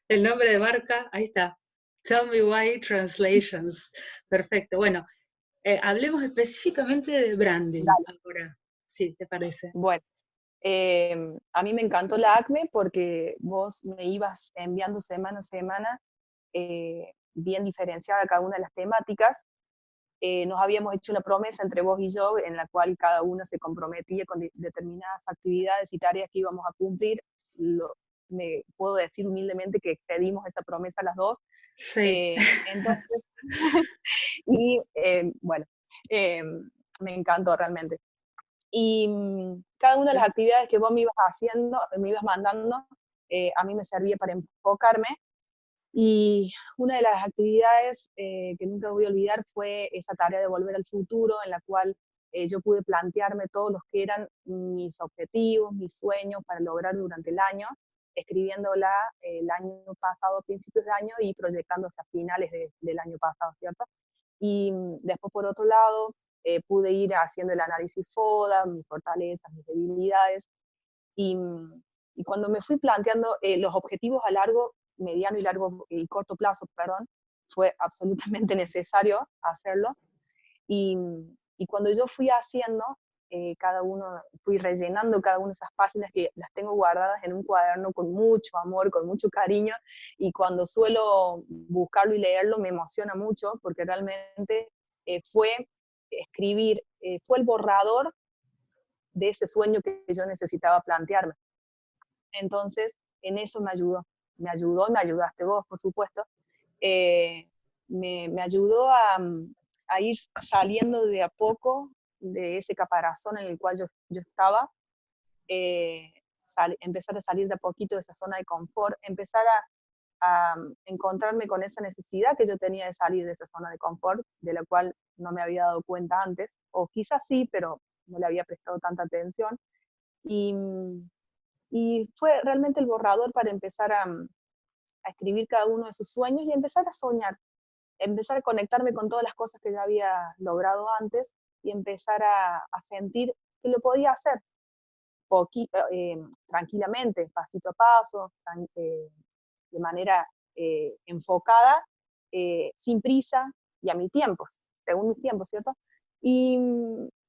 el nombre de marca, ahí está. Tell Me Why Translations. Perfecto. Bueno, hablemos específicamente de branding Dale. ahora, si te parece. Bueno, a mí me encantó la ACME porque vos me ibas enviando semana a semana bien diferenciada cada una de las temáticas. Nos habíamos hecho una promesa entre vos y yo en la cual cada una se comprometía con determinadas actividades y tareas que íbamos a cumplir me puedo decir humildemente que excedimos esa promesa las dos. Sí. Entonces, y bueno, eh, me encantó realmente. Y cada una de las actividades que vos me ibas haciendo, me ibas mandando, a mí me servía para enfocarme. Y una de las actividades que nunca voy a olvidar fue esa tarea de Volver al Futuro, en la cual yo pude plantearme todos los que eran mis objetivos, mis sueños para lograr durante el año, escribiéndola el año pasado, a principios de año, y proyectándose a finales del año pasado, ¿cierto? Y después, por otro lado, pude ir haciendo el análisis FODA, mis fortalezas, mis debilidades, y, y cuando me fui planteando los objetivos a largo, mediano y largo y corto plazo, perdón, fue absolutamente necesario hacerlo. Y, y cuando yo fui haciendo, fui rellenando cada una de esas páginas que las tengo guardadas en un cuaderno con mucho amor, con mucho cariño, y cuando suelo buscarlo y leerlo me emociona mucho porque realmente fue escribir, fue el borrador de ese sueño que yo necesitaba plantearme. Entonces, en eso me ayudó y me ayudaste vos, por supuesto. Eh, me ayudó a ir saliendo de a poco de ese caparazón en el cual yo estaba, empezar a salir de a poquito de esa zona de confort, empezar a encontrarme con esa necesidad que yo tenía de salir de esa zona de confort, de la cual no me había dado cuenta antes, o quizás sí, pero no le había prestado tanta atención. Y, y fue realmente el borrador para empezar a escribir cada uno de sus sueños y empezar a soñar, empezar a conectarme con todas las cosas que ya había logrado antes y empezar a sentir que lo podía hacer tranquilamente, pasito a paso, de manera enfocada, sin prisa y a mis tiempos, según mis tiempos, ¿cierto? Y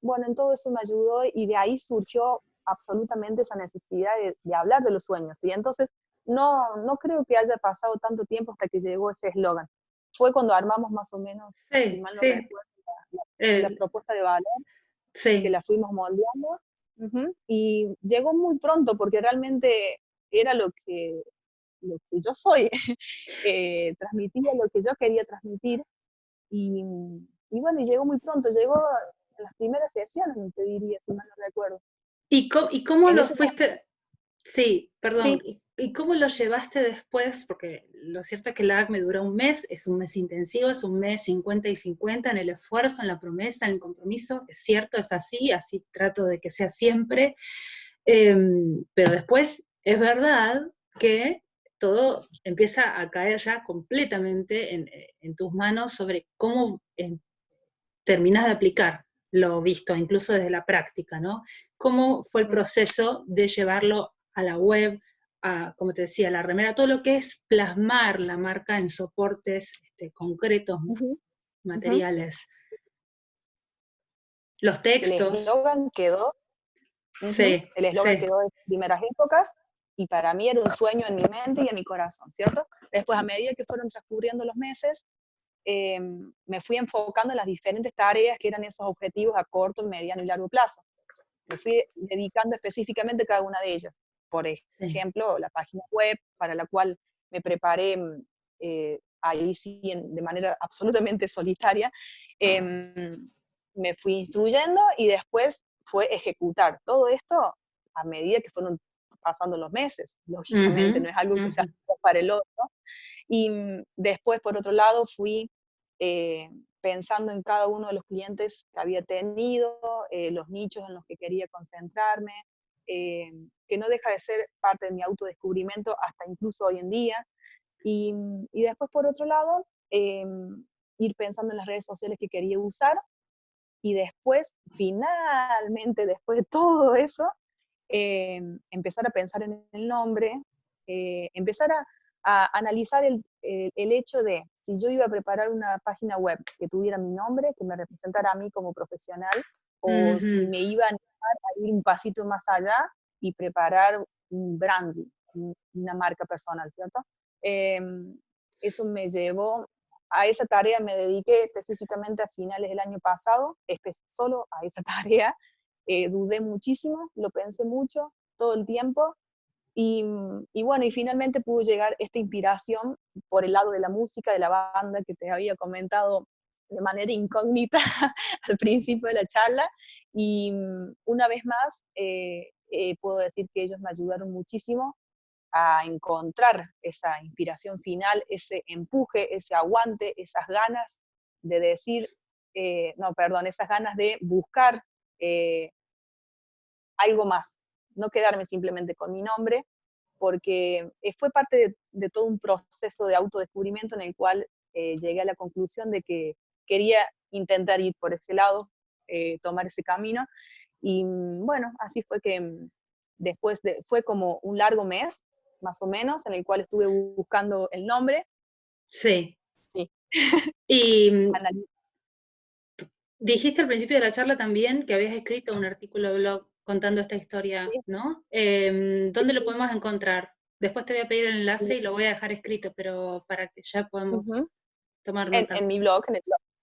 bueno, en todo eso me ayudó y de ahí surgió absolutamente esa necesidad de hablar de los sueños. Y entonces no creo que haya pasado tanto tiempo hasta que llegó ese eslogan. Fue cuando armamos más o menos, si Sí, mal no sí, recuerdo, la el- propuesta de valor, que sí. la fuimos moldeando. Y llegó muy pronto porque realmente era lo que yo soy, transmitía lo que yo quería transmitir y, y bueno, y llegó muy pronto, llegó en las primeras sesiones, te diría, si mal no recuerdo. ¿Y cómo En lo ese fuiste? Sí, perdón. sí, ¿Y cómo lo llevaste después? Porque lo cierto es que la ACME dura un mes, es un mes intensivo, es un mes 50 y 50 en el esfuerzo, en la promesa, en el compromiso. Es cierto, es así, así trato de que sea siempre. Pero después es verdad que todo empieza a caer ya completamente en tus manos sobre cómo terminas de aplicar lo visto, incluso desde la práctica, ¿no? ¿Cómo fue el proceso de llevarlo a la web, a, como te decía, la remera, todo lo que es plasmar la marca en soportes concretos, ujú, ujú. materiales? Los El textos, eslogan quedó, ujú, sí, el eslogan sí. quedó de primeras épocas y para mí era un sueño en mi mente y en mi corazón, ¿cierto? Después, a medida que fueron transcurriendo los meses, me fui enfocando en las diferentes tareas que eran esos objetivos a corto, mediano y largo plazo. Me fui dedicando específicamente a cada una de ellas. Por Sí. ejemplo, la página web, para la cual me preparé ahí sí de manera absolutamente solitaria, me fui instruyendo y después fue ejecutar todo esto a medida que fueron pasando los meses, lógicamente, Ujú, no es algo que se ujú. hace para el otro. Y después, por otro lado, fui pensando en cada uno de los clientes que había tenido, los nichos en los que quería concentrarme, que no deja de ser parte de mi autodescubrimiento hasta incluso hoy en día. Y después, por otro lado, ir pensando en las redes sociales que quería usar y después, finalmente, después de todo eso, empezar a pensar en el nombre, empezar a analizar el hecho de si yo iba a preparar una página web que tuviera mi nombre, que me representara a mí como profesional, o si Ujú. me iba a animar a ir un pasito más allá y preparar un branding, una marca personal, ¿cierto? Eso me llevó a esa tarea, me dediqué específicamente a finales del año pasado, solo a esa tarea. Dudé muchísimo, lo pensé mucho todo el tiempo Y bueno, y finalmente pudo llegar esta inspiración por el lado de la música, de la banda que te había comentado de manera incógnita al principio de la charla. Y una vez más, puedo decir que ellos me ayudaron muchísimo a encontrar esa inspiración final, ese empuje, ese aguante, esas ganas de decir, no, perdón, esas ganas de buscar eh, algo más, no quedarme simplemente con mi nombre, porque fue parte de todo un proceso de autodescubrimiento en el cual llegué a la conclusión de que quería intentar ir por ese lado, tomar ese camino, y bueno, así fue que fue como un largo mes, más o menos, en el cual estuve buscando el nombre. Sí. Sí. Y Analiz- dijiste al principio de la charla también que habías escrito un artículo de blog contando esta historia, sí, ¿no? sí, ¿Dónde lo sí. podemos encontrar? Después te voy a pedir el enlace y lo voy a dejar escrito, pero para que ya Ujú. podamos tomar En, nota. en mi blog,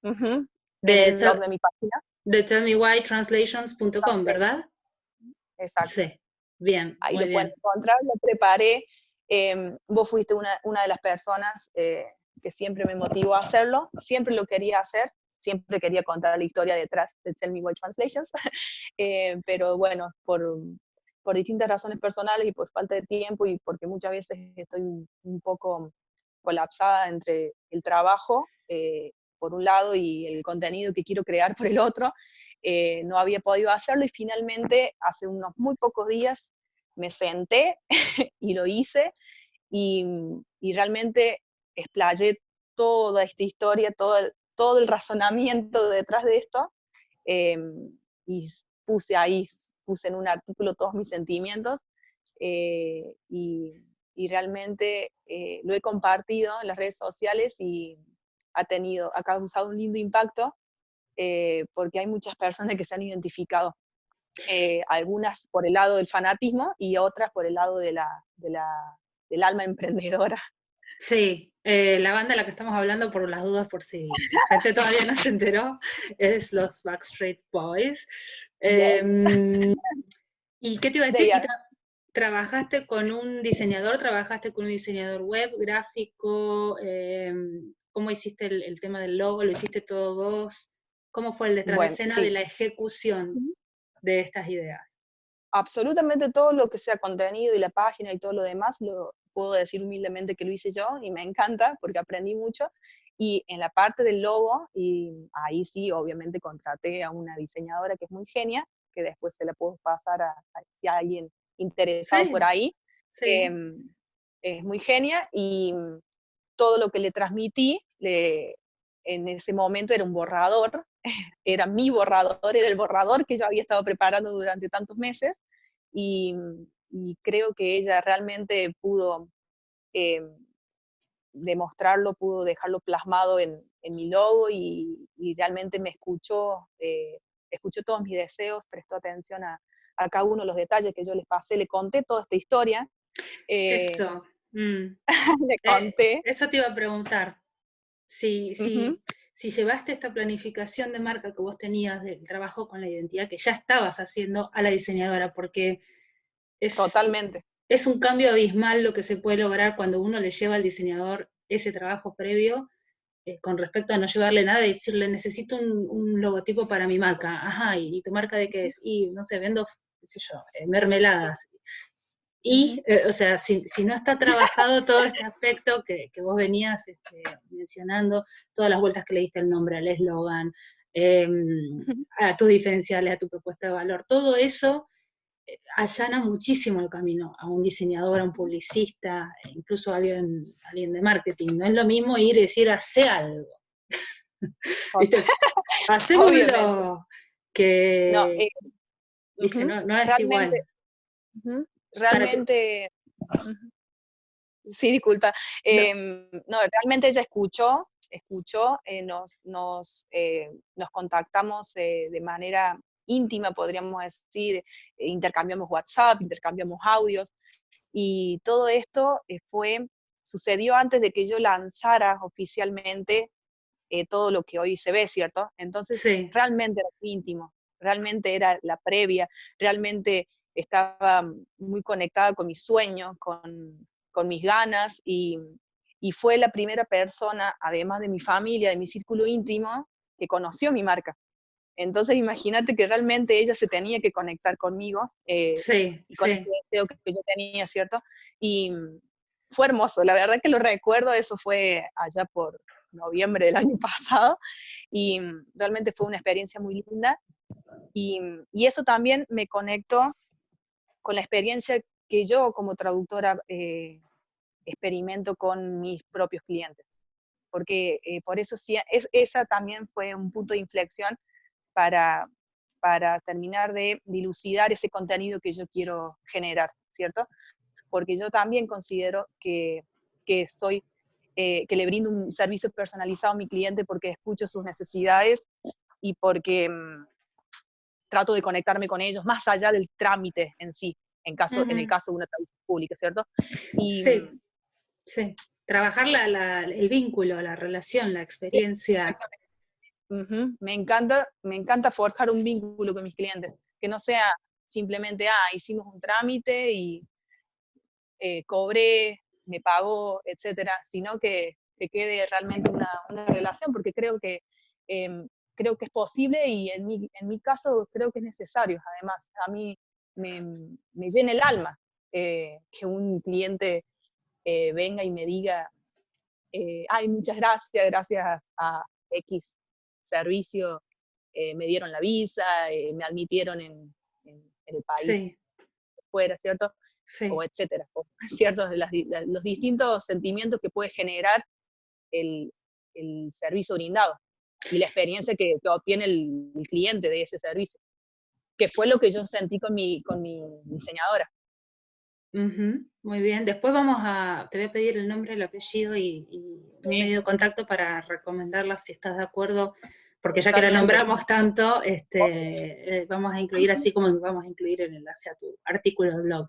ujú, en De, el blog de mi página. de tellmewhytranslations.com, ¿verdad? Exacto. Sí. Bien, Ahí muy lo pueden bien. encontrar, lo preparé. Vos fuiste una de las personas que siempre me motivó a hacerlo, siempre lo quería hacer, siempre quería contar la historia detrás de Tell Me Why Translations, pero bueno, por distintas razones personales y por falta de tiempo y porque muchas veces estoy un poco colapsada entre el trabajo, por un lado, y el contenido que quiero crear por el otro, no había podido hacerlo y finalmente hace unos muy pocos días me senté y lo hice y, y realmente explayé toda esta historia, todo el razonamiento detrás de esto, eh, y puse en un artículo todos mis sentimientos, eh, y, y realmente lo he compartido en las redes sociales y ha causado un lindo impacto, porque hay muchas personas que se han identificado, algunas por el lado del fanatismo y otras por el lado del alma emprendedora. Sí, la banda de la que estamos hablando, por las dudas, por si la gente todavía no se enteró, es los Backstreet Boys. Yes. ¿Y qué te iba a decir? They ¿Y are. trabajaste con un diseñador? ¿Trabajaste con un diseñador web, gráfico? ¿Cómo hiciste el tema del logo? ¿Lo hiciste todo vos? ¿Cómo fue el detrás de Bueno, escena de sí. la ejecución de estas ideas? Absolutamente todo lo que sea contenido y la página y todo lo demás, lo puedo decir humildemente que lo hice yo y me encanta porque aprendí mucho. Y en la parte del logo, y ahí sí, obviamente contraté a una diseñadora que es muy genia, que después se la puedo pasar si hay alguien interesado por Sí, ahí. sí. Em, es muy genia y todo lo que le transmití en ese momento era un borrador, era mi borrador, era el borrador que yo había estado preparando durante tantos meses, y, y creo que ella realmente pudo eh, demostrarlo, pudo dejarlo plasmado en mi logo y realmente me escuchó, escuchó todos mis deseos, prestó atención a cada uno de los detalles que yo les pasé, le conté toda esta historia, eh, Eso. Mm. le conté. Eso te iba a preguntar. Si, Ujú, si, si llevaste esta planificación de marca que vos tenías del trabajo con la identidad que ya estabas haciendo a la diseñadora, porque es, totalmente. es un cambio abismal lo que se puede lograr cuando uno le lleva al diseñador ese trabajo previo, con respecto a no llevarle nada y decirle, necesito un logotipo para mi marca. Ajá, ¿y tu marca de qué es? Y no sé, vendo, qué sé yo, mermeladas. Y, Ujú. o sea, si no está trabajado todo este aspecto que vos venías mencionando, todas las vueltas que le diste el nombre al eslogan, a tus diferenciales, a tu propuesta de valor, todo eso allana muchísimo el camino a un diseñador, a un publicista, incluso a alguien de marketing. No es lo mismo ir y decir, hace algo, ¿viste? Hace un Obviamente. logo, No, que, ¿viste? ujú, No es realmente, igual. ujú, Para tu, realmente, ujú, sí, disculpa. no, No, realmente ella escuchó, nos contactamos de manera íntima, podríamos decir, intercambiamos WhatsApp, intercambiamos audios, y todo esto sucedió antes de que yo lanzara oficialmente todo lo que hoy se ve, ¿cierto? Entonces, sí, realmente era íntimo, realmente era la previa, realmente estaba muy conectada con mis sueños, con mis ganas, y fue la primera persona, además de mi familia, de mi círculo íntimo, que conoció mi marca. Entonces imagínate que realmente ella se tenía que conectar conmigo, Sí, y con ese sí. deseo que yo tenía, ¿cierto? Y fue hermoso, la verdad que lo recuerdo, eso fue allá por noviembre del año pasado, y realmente fue una experiencia muy linda, y eso también me conectó con la experiencia que yo como traductora experimento con mis propios clientes, porque por eso sí, esa también fue un punto de inflexión para, para terminar de dilucidar ese contenido que yo quiero generar, ¿cierto? Porque yo también considero que soy, que le brindo un servicio personalizado a mi cliente porque escucho sus necesidades y porque trato de conectarme con ellos más allá del trámite en sí, en el Ujú. caso de una traducción pública, ¿cierto? Y Sí, sí. Trabajar el vínculo, la relación, la experiencia. exactamente. Ujú. Me encanta forjar un vínculo con mis clientes, que no sea simplemente, hicimos un trámite y cobré, me pagó, etcétera, sino que quede realmente una relación, porque creo que es posible y en mi caso creo que es necesario. Además, a mí me, me llena el alma que un cliente venga y me diga, ay, muchas gracias, gracias a X servicio, me dieron la visa, me admitieron en el país Sí, fuera, ¿cierto? O sí. etcétera, o, ¿cierto? Los distintos sentimientos que puede generar el, el servicio brindado y la experiencia que obtiene el cliente de ese servicio, que fue lo que yo sentí con mi diseñadora. Ujú, muy bien. Después te voy a pedir el nombre, el apellido y un Sí, medio de contacto para recomendarla si estás de acuerdo, porque ya que la totalmente, nombramos tanto, obvio, vamos a incluir así como vamos a incluir el enlace a tu artículo de blog.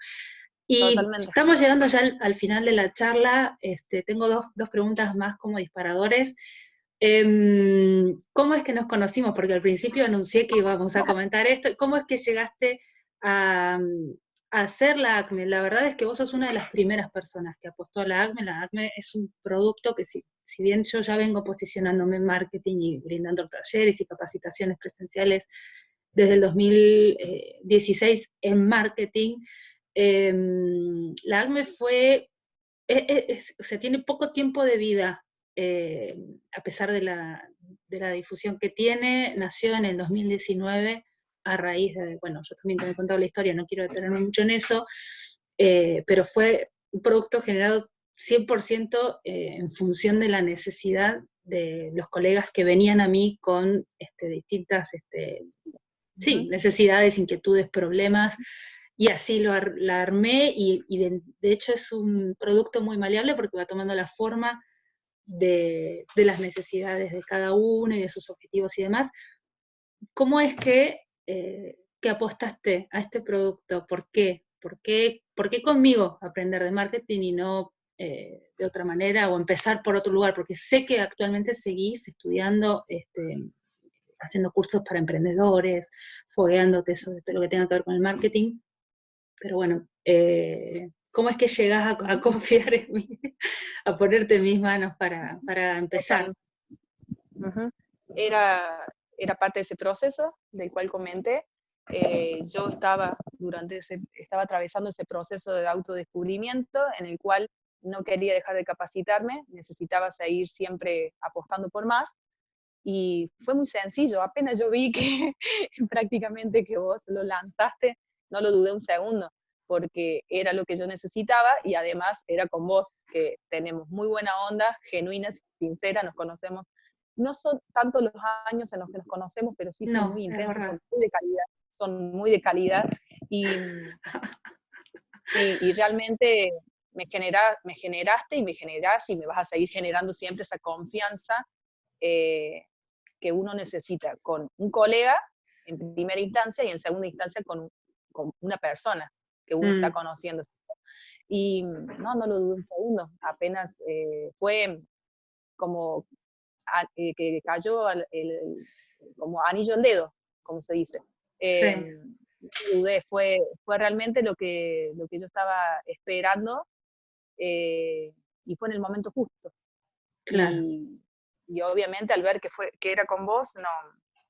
Y totalmente. estamos llegando ya al final de la charla. Tengo dos preguntas más como disparadores. ¿Cómo es que nos conocimos? Porque al principio anuncié que íbamos a comentar esto. ¿Cómo es que llegaste a, a hacer la ACME? La verdad es que vos sos una de las primeras personas que apostó a la ACME. La ACME es un producto que si bien yo ya vengo posicionándome en marketing y brindando talleres y capacitaciones presenciales desde el 2016 en marketing, la ACME o sea, tiene poco tiempo de vida, a pesar de la difusión que tiene. Nació en el 2019 a raíz de, bueno, yo también te he contado la historia, no quiero detenerme mucho en eso, pero fue un producto generado 100% en función de la necesidad de los colegas que venían a mí con distintas sí, Ujú. necesidades, inquietudes, problemas, y así la armé y de hecho es un producto muy maleable porque va tomando la forma de las necesidades de cada uno y de sus objetivos y demás. ¿Cómo es que apostaste a este producto? ¿Por qué? ¿Por qué conmigo aprender de marketing y no de otra manera o empezar por otro lugar? Porque sé que actualmente seguís estudiando haciendo cursos para emprendedores, fogueándote sobre todo lo que tenga que ver con el marketing, pero bueno, ¿cómo es que llegas a confiar en mí, a ponerte en mis manos para empezar? Total. Ujú. Era, era parte de ese proceso del cual comenté. Yo estaba atravesando ese proceso de autodescubrimiento en el cual no quería dejar de capacitarme, necesitaba seguir siempre apostando por más. Y fue muy sencillo, apenas yo vi que prácticamente que vos lo lanzaste, no lo dudé un segundo, porque era lo que yo necesitaba y además era con vos, que tenemos muy buena onda, genuina, sincera, nos conocemos. No son tanto los años en los que nos conocemos, pero sí son No, muy es intensos, verdad. son muy de calidad y, y realmente me generaste y me generás y me vas a seguir generando siempre esa confianza eh, que uno necesita con un colega en primera instancia y en segunda instancia con una persona que uno está Mm, conociendo. Y no lo dudé un segundo, apenas fue como que cayó como anillo al dedo, como se dice. sí, dudé, fue realmente lo que yo estaba esperando, y fue en el momento justo. Claro. Y obviamente al ver que era con vos,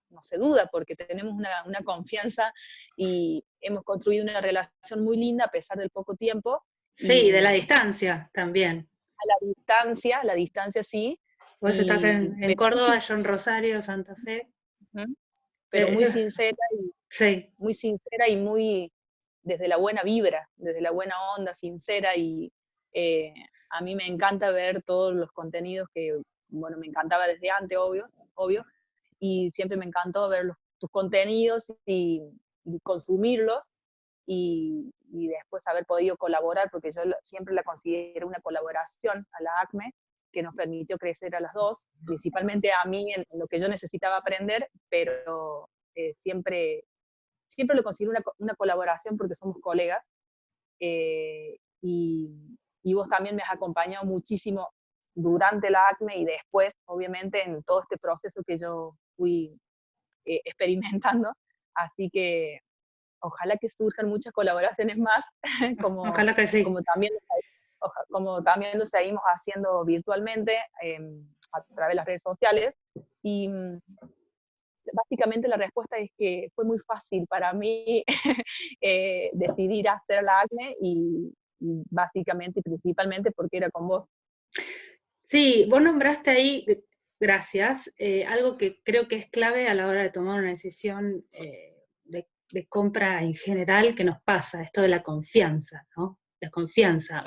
no se duda, porque tenemos una confianza y hemos construido una relación muy linda a pesar del poco tiempo, Sí, y de la distancia también. a la distancia sí, Vos estás en pero Córdoba, yo en Rosario, Santa Fe. ujú, pero Eh, sí, muy sincera y muy desde la buena vibra, desde la buena onda, sincera, y eh, a mí me encanta ver todos los contenidos que, bueno, me encantaba desde antes, obvio, y siempre me encantó ver tus contenidos y consumirlos, y después haber podido colaborar, porque yo siempre la considero una colaboración a la ACME, que nos permitió crecer a las dos, principalmente a mí en lo que yo necesitaba aprender, pero siempre lo considero una colaboración porque somos colegas, eh, y, y vos también me has acompañado muchísimo durante la ACME y después, obviamente, en todo este proceso que yo fui experimentando, así que ojalá que surjan muchas colaboraciones más, como, ojalá que sí. como, también, como también lo seguimos haciendo virtualmente, a través de las redes sociales, y básicamente la respuesta es que fue muy fácil para mí decidir hacer la ACME, y básicamente y principalmente porque era con vos. Sí, vos nombraste ahí, gracias, algo que creo que es clave a la hora de tomar una decisión de compra en general que nos pasa, esto de la confianza, ¿no? La confianza.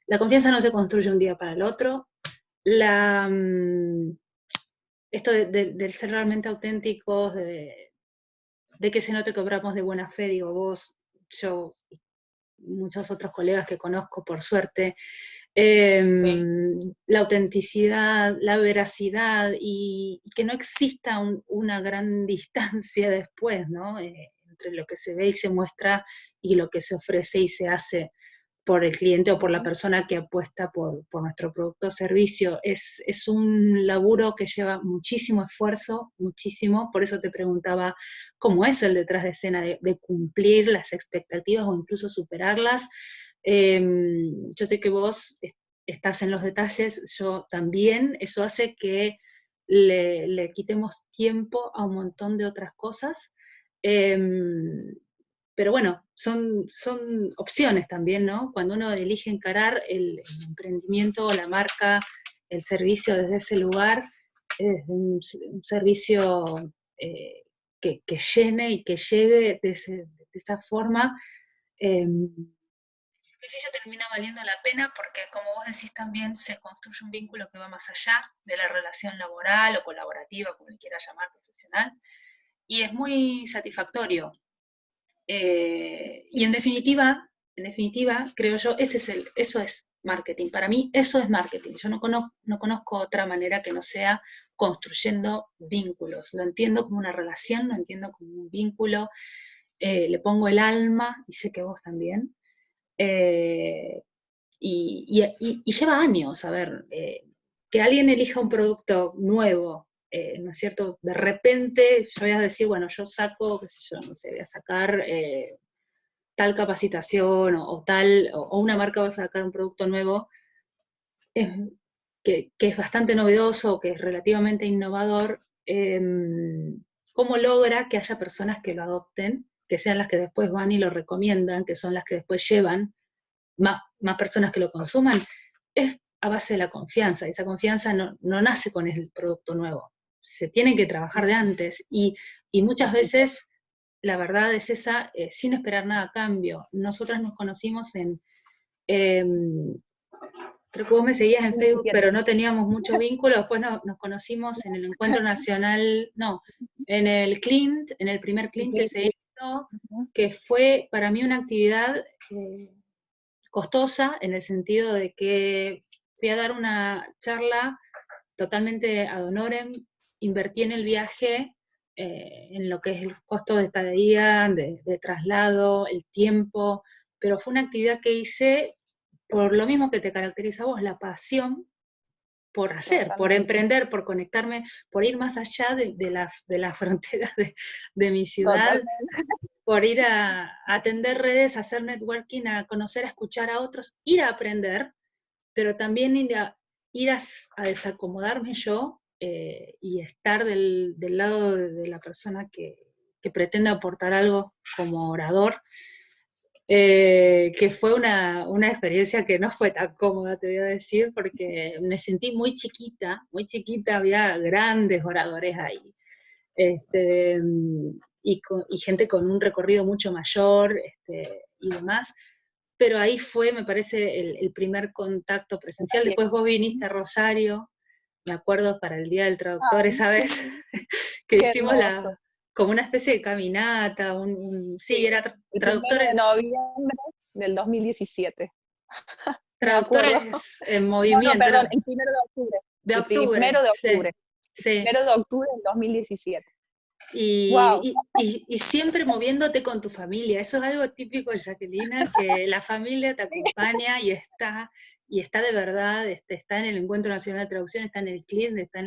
La confianza no se construye un día para el otro. La, esto del ser realmente auténticos, de que se note que obramos de buena fe, digo vos, yo, muchos otros colegas que conozco, por suerte, Sí. la autenticidad, la veracidad y que no exista una gran distancia después, ¿no? Entre lo que se ve y se muestra y lo que se ofrece y se hace por el cliente o por la Ujú. persona que apuesta por nuestro producto o servicio. Es un laburo que lleva muchísimo esfuerzo, muchísimo, por eso te preguntaba cómo es el detrás de escena de cumplir las expectativas o incluso superarlas. Yo sé que vos estás en los detalles, yo también, eso hace que le quitemos tiempo a un montón de otras cosas. Pero bueno, son opciones también, ¿no? Cuando uno elige encarar el emprendimiento, la marca, el servicio desde ese lugar, es un servicio que llene y que llegue de esa forma, el sacrificio termina valiendo la pena porque, como vos decís también, se construye un vínculo que va más allá de la relación laboral o colaborativa, como le quieras llamar, profesional, y es muy satisfactorio. Y en definitiva, creo yo, eso es marketing. Para mí, eso es marketing. Yo no conozco otra manera que no sea construyendo vínculos. Lo entiendo como una relación, lo entiendo como un vínculo, le pongo el alma, y sé que vos también. Eh, y lleva años, a ver, que alguien elija un producto nuevo, ¿no es cierto? De repente yo voy a decir, bueno, yo saco, qué sé yo, no sé, voy a sacar tal capacitación o una marca va a sacar un producto nuevo eh, que es bastante novedoso, que es relativamente innovador, ¿cómo logra que haya personas que lo adopten, que sean las que después van y lo recomiendan, que son las que después llevan más personas que lo consuman? Es a base de la confianza. Esa confianza no nace con el producto nuevo. Se tiene que trabajar de antes y muchas veces la verdad es esa, sin esperar nada a cambio. Nosotras nos conocimos eh, creo que vos me seguías en Facebook, pero no teníamos mucho vínculo. Después nos conocimos en el Encuentro Nacional, no, en el CLINT, en el primer CLINT que se hizo, que fue para mí una actividad costosa, en el sentido de que fui a dar una charla totalmente ad honorem, invertí en el viaje, en lo que es el costo de estadía, de traslado, el tiempo, pero fue una actividad que hice por lo mismo que te caracteriza a vos, la pasión por hacer, por Totalmente, emprender, por conectarme, por ir más allá de las fronteras de mi ciudad. totalmente. por ir a atender redes, a hacer networking, a conocer, a escuchar a otros, ir a aprender, pero también ir a desacomodarme yo y estar del lado de la persona que pretende aportar algo como orador, que fue una experiencia que no fue tan cómoda, te voy a decir, porque me sentí muy chiquita, había grandes oradores ahí, este, y gente con un recorrido mucho mayor y demás, pero ahí fue, me parece, el primer contacto presencial. Después vos viniste a Rosario, me acuerdo, para el Día del Traductor Ay, esa vez, que qué hicimos hermoso. como una especie de caminata, sí, Sí, era el 1 de noviembre del 2017, me acuerdo. traductores en No, no, movimiento, perdón, el 1 de octubre. de El octubre, primero de sí, octubre. El sí. 1 de octubre del 2017. ¡Wow! Y siempre moviéndote con tu familia. Eso es algo típico de Jacquelina, que la familia te acompaña y está de verdad, está en el Encuentro Nacional de Traducción, está en el CLIN, está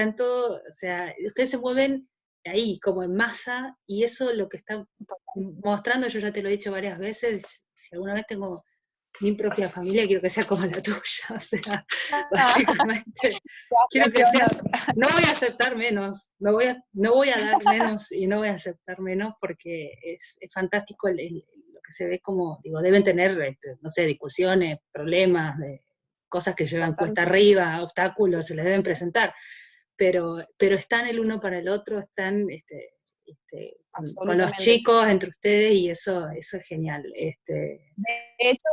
en todo, o sea, ustedes se mueven ahí, como en masa, y eso es lo que está mostrando, yo ya te lo he dicho varias veces, si alguna vez tengo mi propia familia, quiero que sea como la tuya, o sea, básicamente, quiero que seas, no voy a aceptar menos, no voy a dar menos y no voy a aceptar menos porque es fantástico lo que se ve como, digo, deben tener, no sé, discusiones, problemas, cosas que llevan cuesta Totalmente. arriba, obstáculos, se les deben presentar, pero están el uno para el otro, están con los Absolutamente. chicos, entre ustedes, y eso es genial.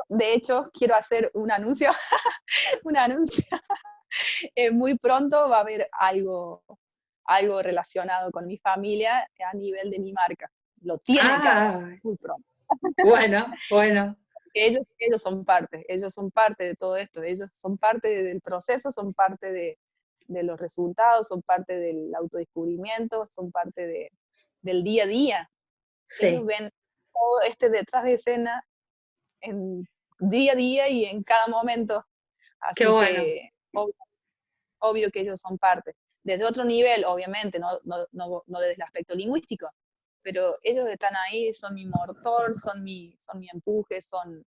De hecho, quiero hacer un anuncio, un anuncio. Muy pronto va a haber algo relacionado con mi familia a nivel de mi marca. Lo tiene que haber, Ah, muy pronto. bueno, bueno, Ellos son parte de todo esto, ellos son parte del proceso, son parte de los resultados, son parte del autodescubrimiento, son parte del día a día. Ellos sí, ven todo este detrás de escena en día a día y en cada momento. qué Así bueno. que obvio que ellos son parte. Desde otro nivel, obviamente, no desde el aspecto lingüístico, pero ellos están ahí, son mi motor, son mi empuje, son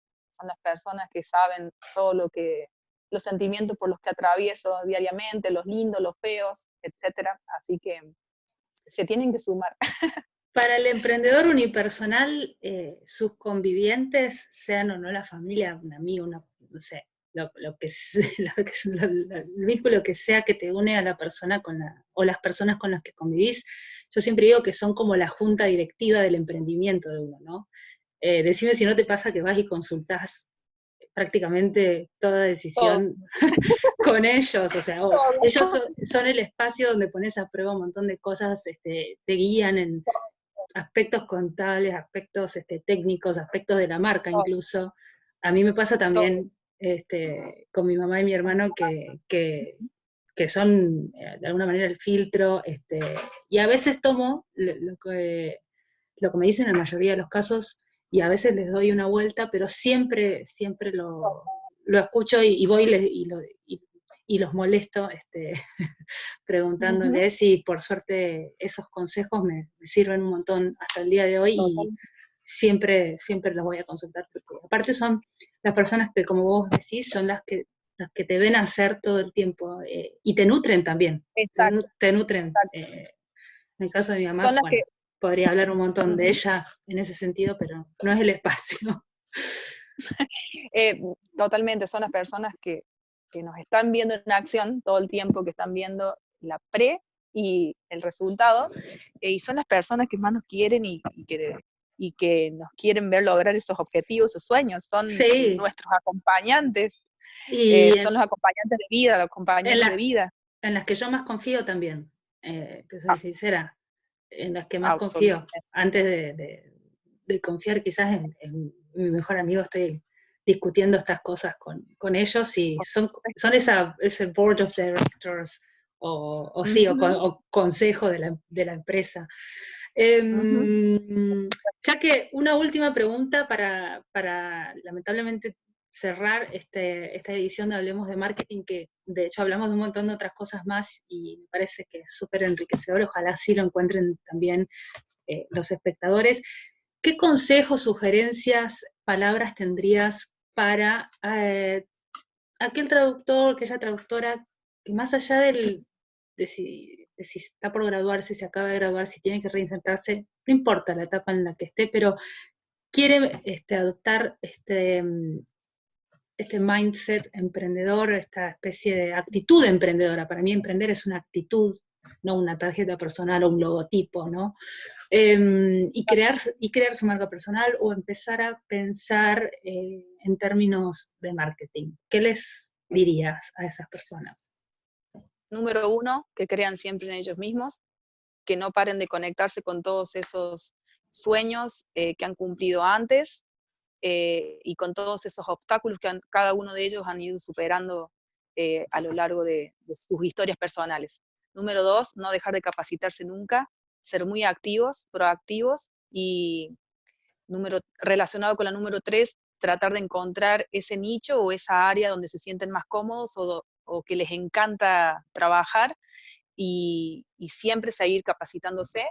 las personas que saben todo los sentimientos por los que atravieso diariamente, los lindos, los feos, etcétera. Así que se tienen que sumar. Para el emprendedor unipersonal, sus convivientes, sean o no la familia, un amigo, no sé, lo que, el vínculo que sea que te une a la persona o las personas con las que convivís, yo siempre digo que son como la junta directiva del emprendimiento de uno, ¿no? Decime si no te pasa que vas y consultás prácticamente toda Todo, decisión con ellos, o sea, ellos todo, son el espacio donde pones a prueba un montón de cosas, te guían en aspectos contables, aspectos técnicos, aspectos de la marca todo, incluso. A mí me pasa todo. también con mi mamá y mi hermano que son de alguna manera el filtro, y a veces tomo lo que me dicen en la mayoría de los casos y a veces les doy una vuelta, pero siempre lo escucho y voy y los molesto Ujú, preguntándoles y por suerte esos consejos me sirven un montón hasta el día de hoy y total. siempre los voy a consultar porque aparte son las personas que, como vos decís, son las que te ven hacer todo el tiempo y te nutren también, Exacto, te nutren. exacto. En el caso de mi Son mamá, las que, bueno, podría hablar un montón de ujú. ella en ese sentido, pero no es el espacio. Eh, Totalmente, son las personas que nos están viendo en acción todo el tiempo, que están viendo la pre y el resultado, y son las personas que más nos quieren y que nos quieren ver lograr esos objetivos, esos sueños, son Sí, nuestros acompañantes, y son los acompañantes de vida, los en, compañeros de la- vida. en las que yo más confío también, te soy Ah, sincera, en las que más confío. absolutamente. Antes de confiar quizás en mi mejor amigo, estoy discutiendo estas cosas con ellos y son ese board of directors o sí, Ujú, o consejo de la empresa. ujú. Ya que una última pregunta para lamentablemente cerrar esta edición de Hablemos de Marketing, que de hecho hablamos de un montón de otras cosas más y me parece que es súper enriquecedor, ojalá sí lo encuentren también los espectadores. ¿Qué consejos, sugerencias, palabras tendrías para aquel traductor, aquella traductora, que más allá de si está por graduarse, si acaba de graduar, si tiene que reinsertarse, no importa la etapa en la que esté, pero quiere adoptar este mindset emprendedor, esta especie de actitud emprendedora? Para mí emprender es una actitud, no una tarjeta personal o un logotipo, ¿no? Y crear su marca personal o empezar a pensar en términos de marketing. ¿Qué les dirías a esas personas? Número uno, que crean siempre en ellos mismos, que no paren de conectarse con todos esos sueños que han cumplido antes, y con todos esos obstáculos que cada uno de ellos han ido superando a lo largo de sus historias personales. Número dos, no dejar de capacitarse nunca, ser muy activos, proactivos, y relacionado con la número tres, tratar de encontrar ese nicho o esa área donde se sienten más cómodos o que les encanta trabajar, y siempre seguir capacitándose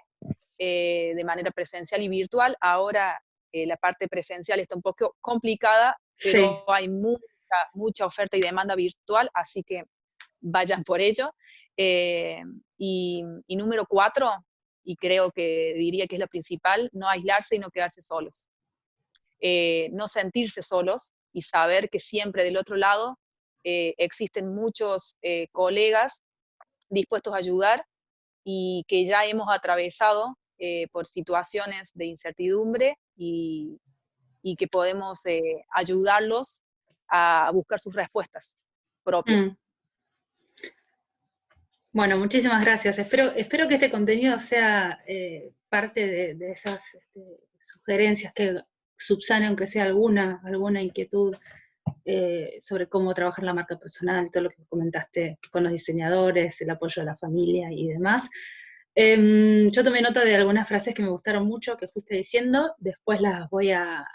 de manera presencial y virtual. Ahora la parte presencial está un poco complicada, Sí. pero hay mucha oferta y demanda virtual, así que vayan por ello. Y número cuatro, y creo que diría que es la principal, no aislarse y no quedarse solos. No sentirse solos y saber que siempre del otro lado existen muchos colegas dispuestos a ayudar y que ya hemos atravesado por situaciones de incertidumbre, y que podemos ayudarlos a buscar sus respuestas Mm. propias. Bueno, muchísimas gracias. Espero que este contenido sea parte de esas sugerencias que subsane, aunque sea alguna inquietud sobre cómo trabajar la marca personal, todo lo que comentaste con los diseñadores, el apoyo de la familia y demás. Yo tomé nota de algunas frases que me gustaron mucho que fuiste diciendo, después las voy a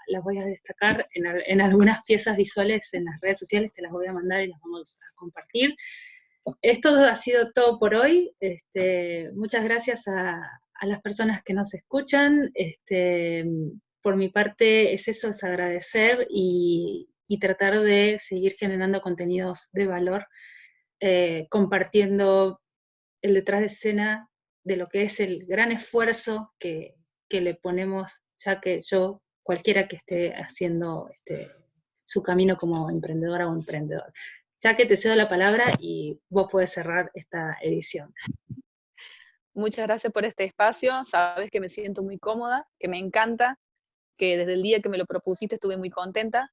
destacar en algunas piezas visuales en las redes sociales, te las voy a mandar y las vamos a compartir. Esto ha sido todo por hoy. Muchas gracias a las personas que nos escuchan. Por mi parte es eso, es agradecer y tratar de seguir generando contenidos de valor, compartiendo el detrás de escena de lo que es el gran esfuerzo que le ponemos, ya que cualquiera que esté haciendo su camino como emprendedora o emprendedor. Ya que te cedo la palabra y vos podés cerrar esta edición. Muchas gracias por este espacio, sabes que me siento muy cómoda, que me encanta, que desde el día que me lo propusiste estuve muy contenta.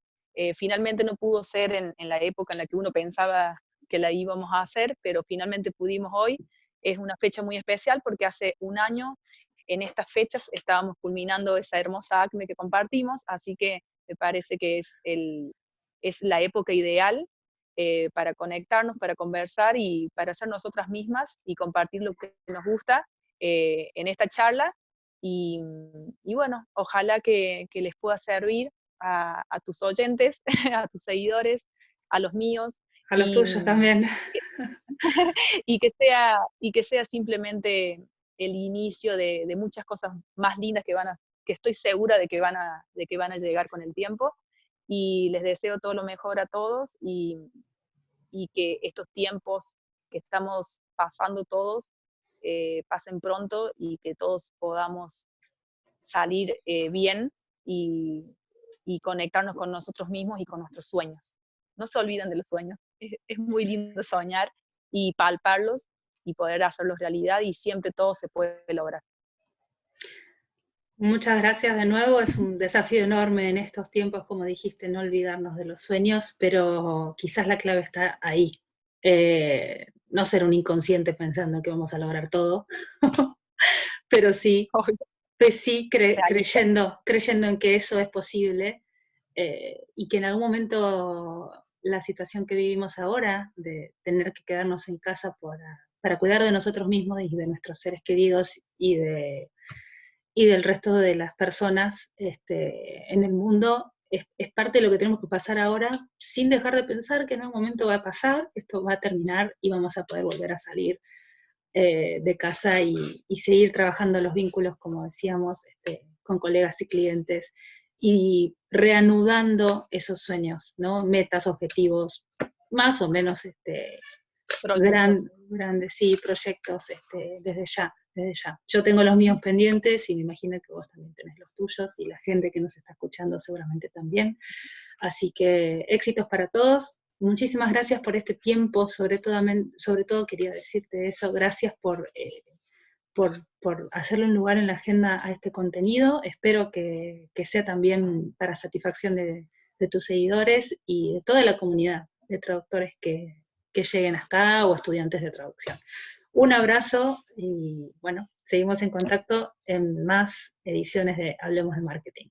Finalmente no pudo ser en la época en la que uno pensaba que la íbamos a hacer, pero finalmente pudimos hoy. Es una fecha muy especial porque hace un año en estas fechas estábamos culminando esa hermosa ACME que compartimos, así que me parece que es la época ideal para conectarnos, para conversar y para ser nosotras mismas y compartir lo que nos gusta en esta charla. Y bueno, ojalá que les pueda servir a tus oyentes, a tus seguidores, a los míos, A los y, tuyos también. y que sea simplemente el inicio de muchas cosas más lindas que estoy segura de que van a llegar con el tiempo. Y les deseo todo lo mejor a todos, y que estos tiempos que estamos pasando todos pasen pronto y que todos podamos salir bien, y conectarnos con nosotros mismos y con nuestros sueños. No se olviden de los sueños. Es muy lindo soñar y palparlos y poder hacerlos realidad, y siempre todo se puede lograr. Muchas gracias de nuevo, es un desafío enorme en estos tiempos, como dijiste, no olvidarnos de los sueños, pero quizás la clave está ahí. No ser un inconsciente pensando que vamos a lograr todo, pero sí, pues sí Realista. creyendo en que eso es posible, y que en algún momento la situación que vivimos ahora, de tener que quedarnos en casa para cuidar de nosotros mismos y de nuestros seres queridos y del resto de las personas en el mundo, es parte de lo que tenemos que pasar ahora, sin dejar de pensar que en algún momento va a pasar, esto va a terminar y vamos a poder volver a salir de casa y seguir trabajando los vínculos, como decíamos, con colegas y clientes, y reanudando esos sueños, ¿no? Metas, objetivos, más o menos Proyectos. grandes, sí, proyectos desde ya, desde ya. Yo tengo los míos pendientes y me imagino que vos también tenés los tuyos y la gente que nos está escuchando seguramente también. Así que éxitos para todos. Muchísimas gracias por este tiempo, sobre todo quería decirte eso, gracias por hacerle un lugar en la agenda a este contenido. Espero que sea también para satisfacción de tus seguidores y de toda la comunidad de traductores que lleguen hasta o estudiantes de traducción. Un abrazo y bueno, seguimos en contacto en más ediciones de Hablemos de Marketing.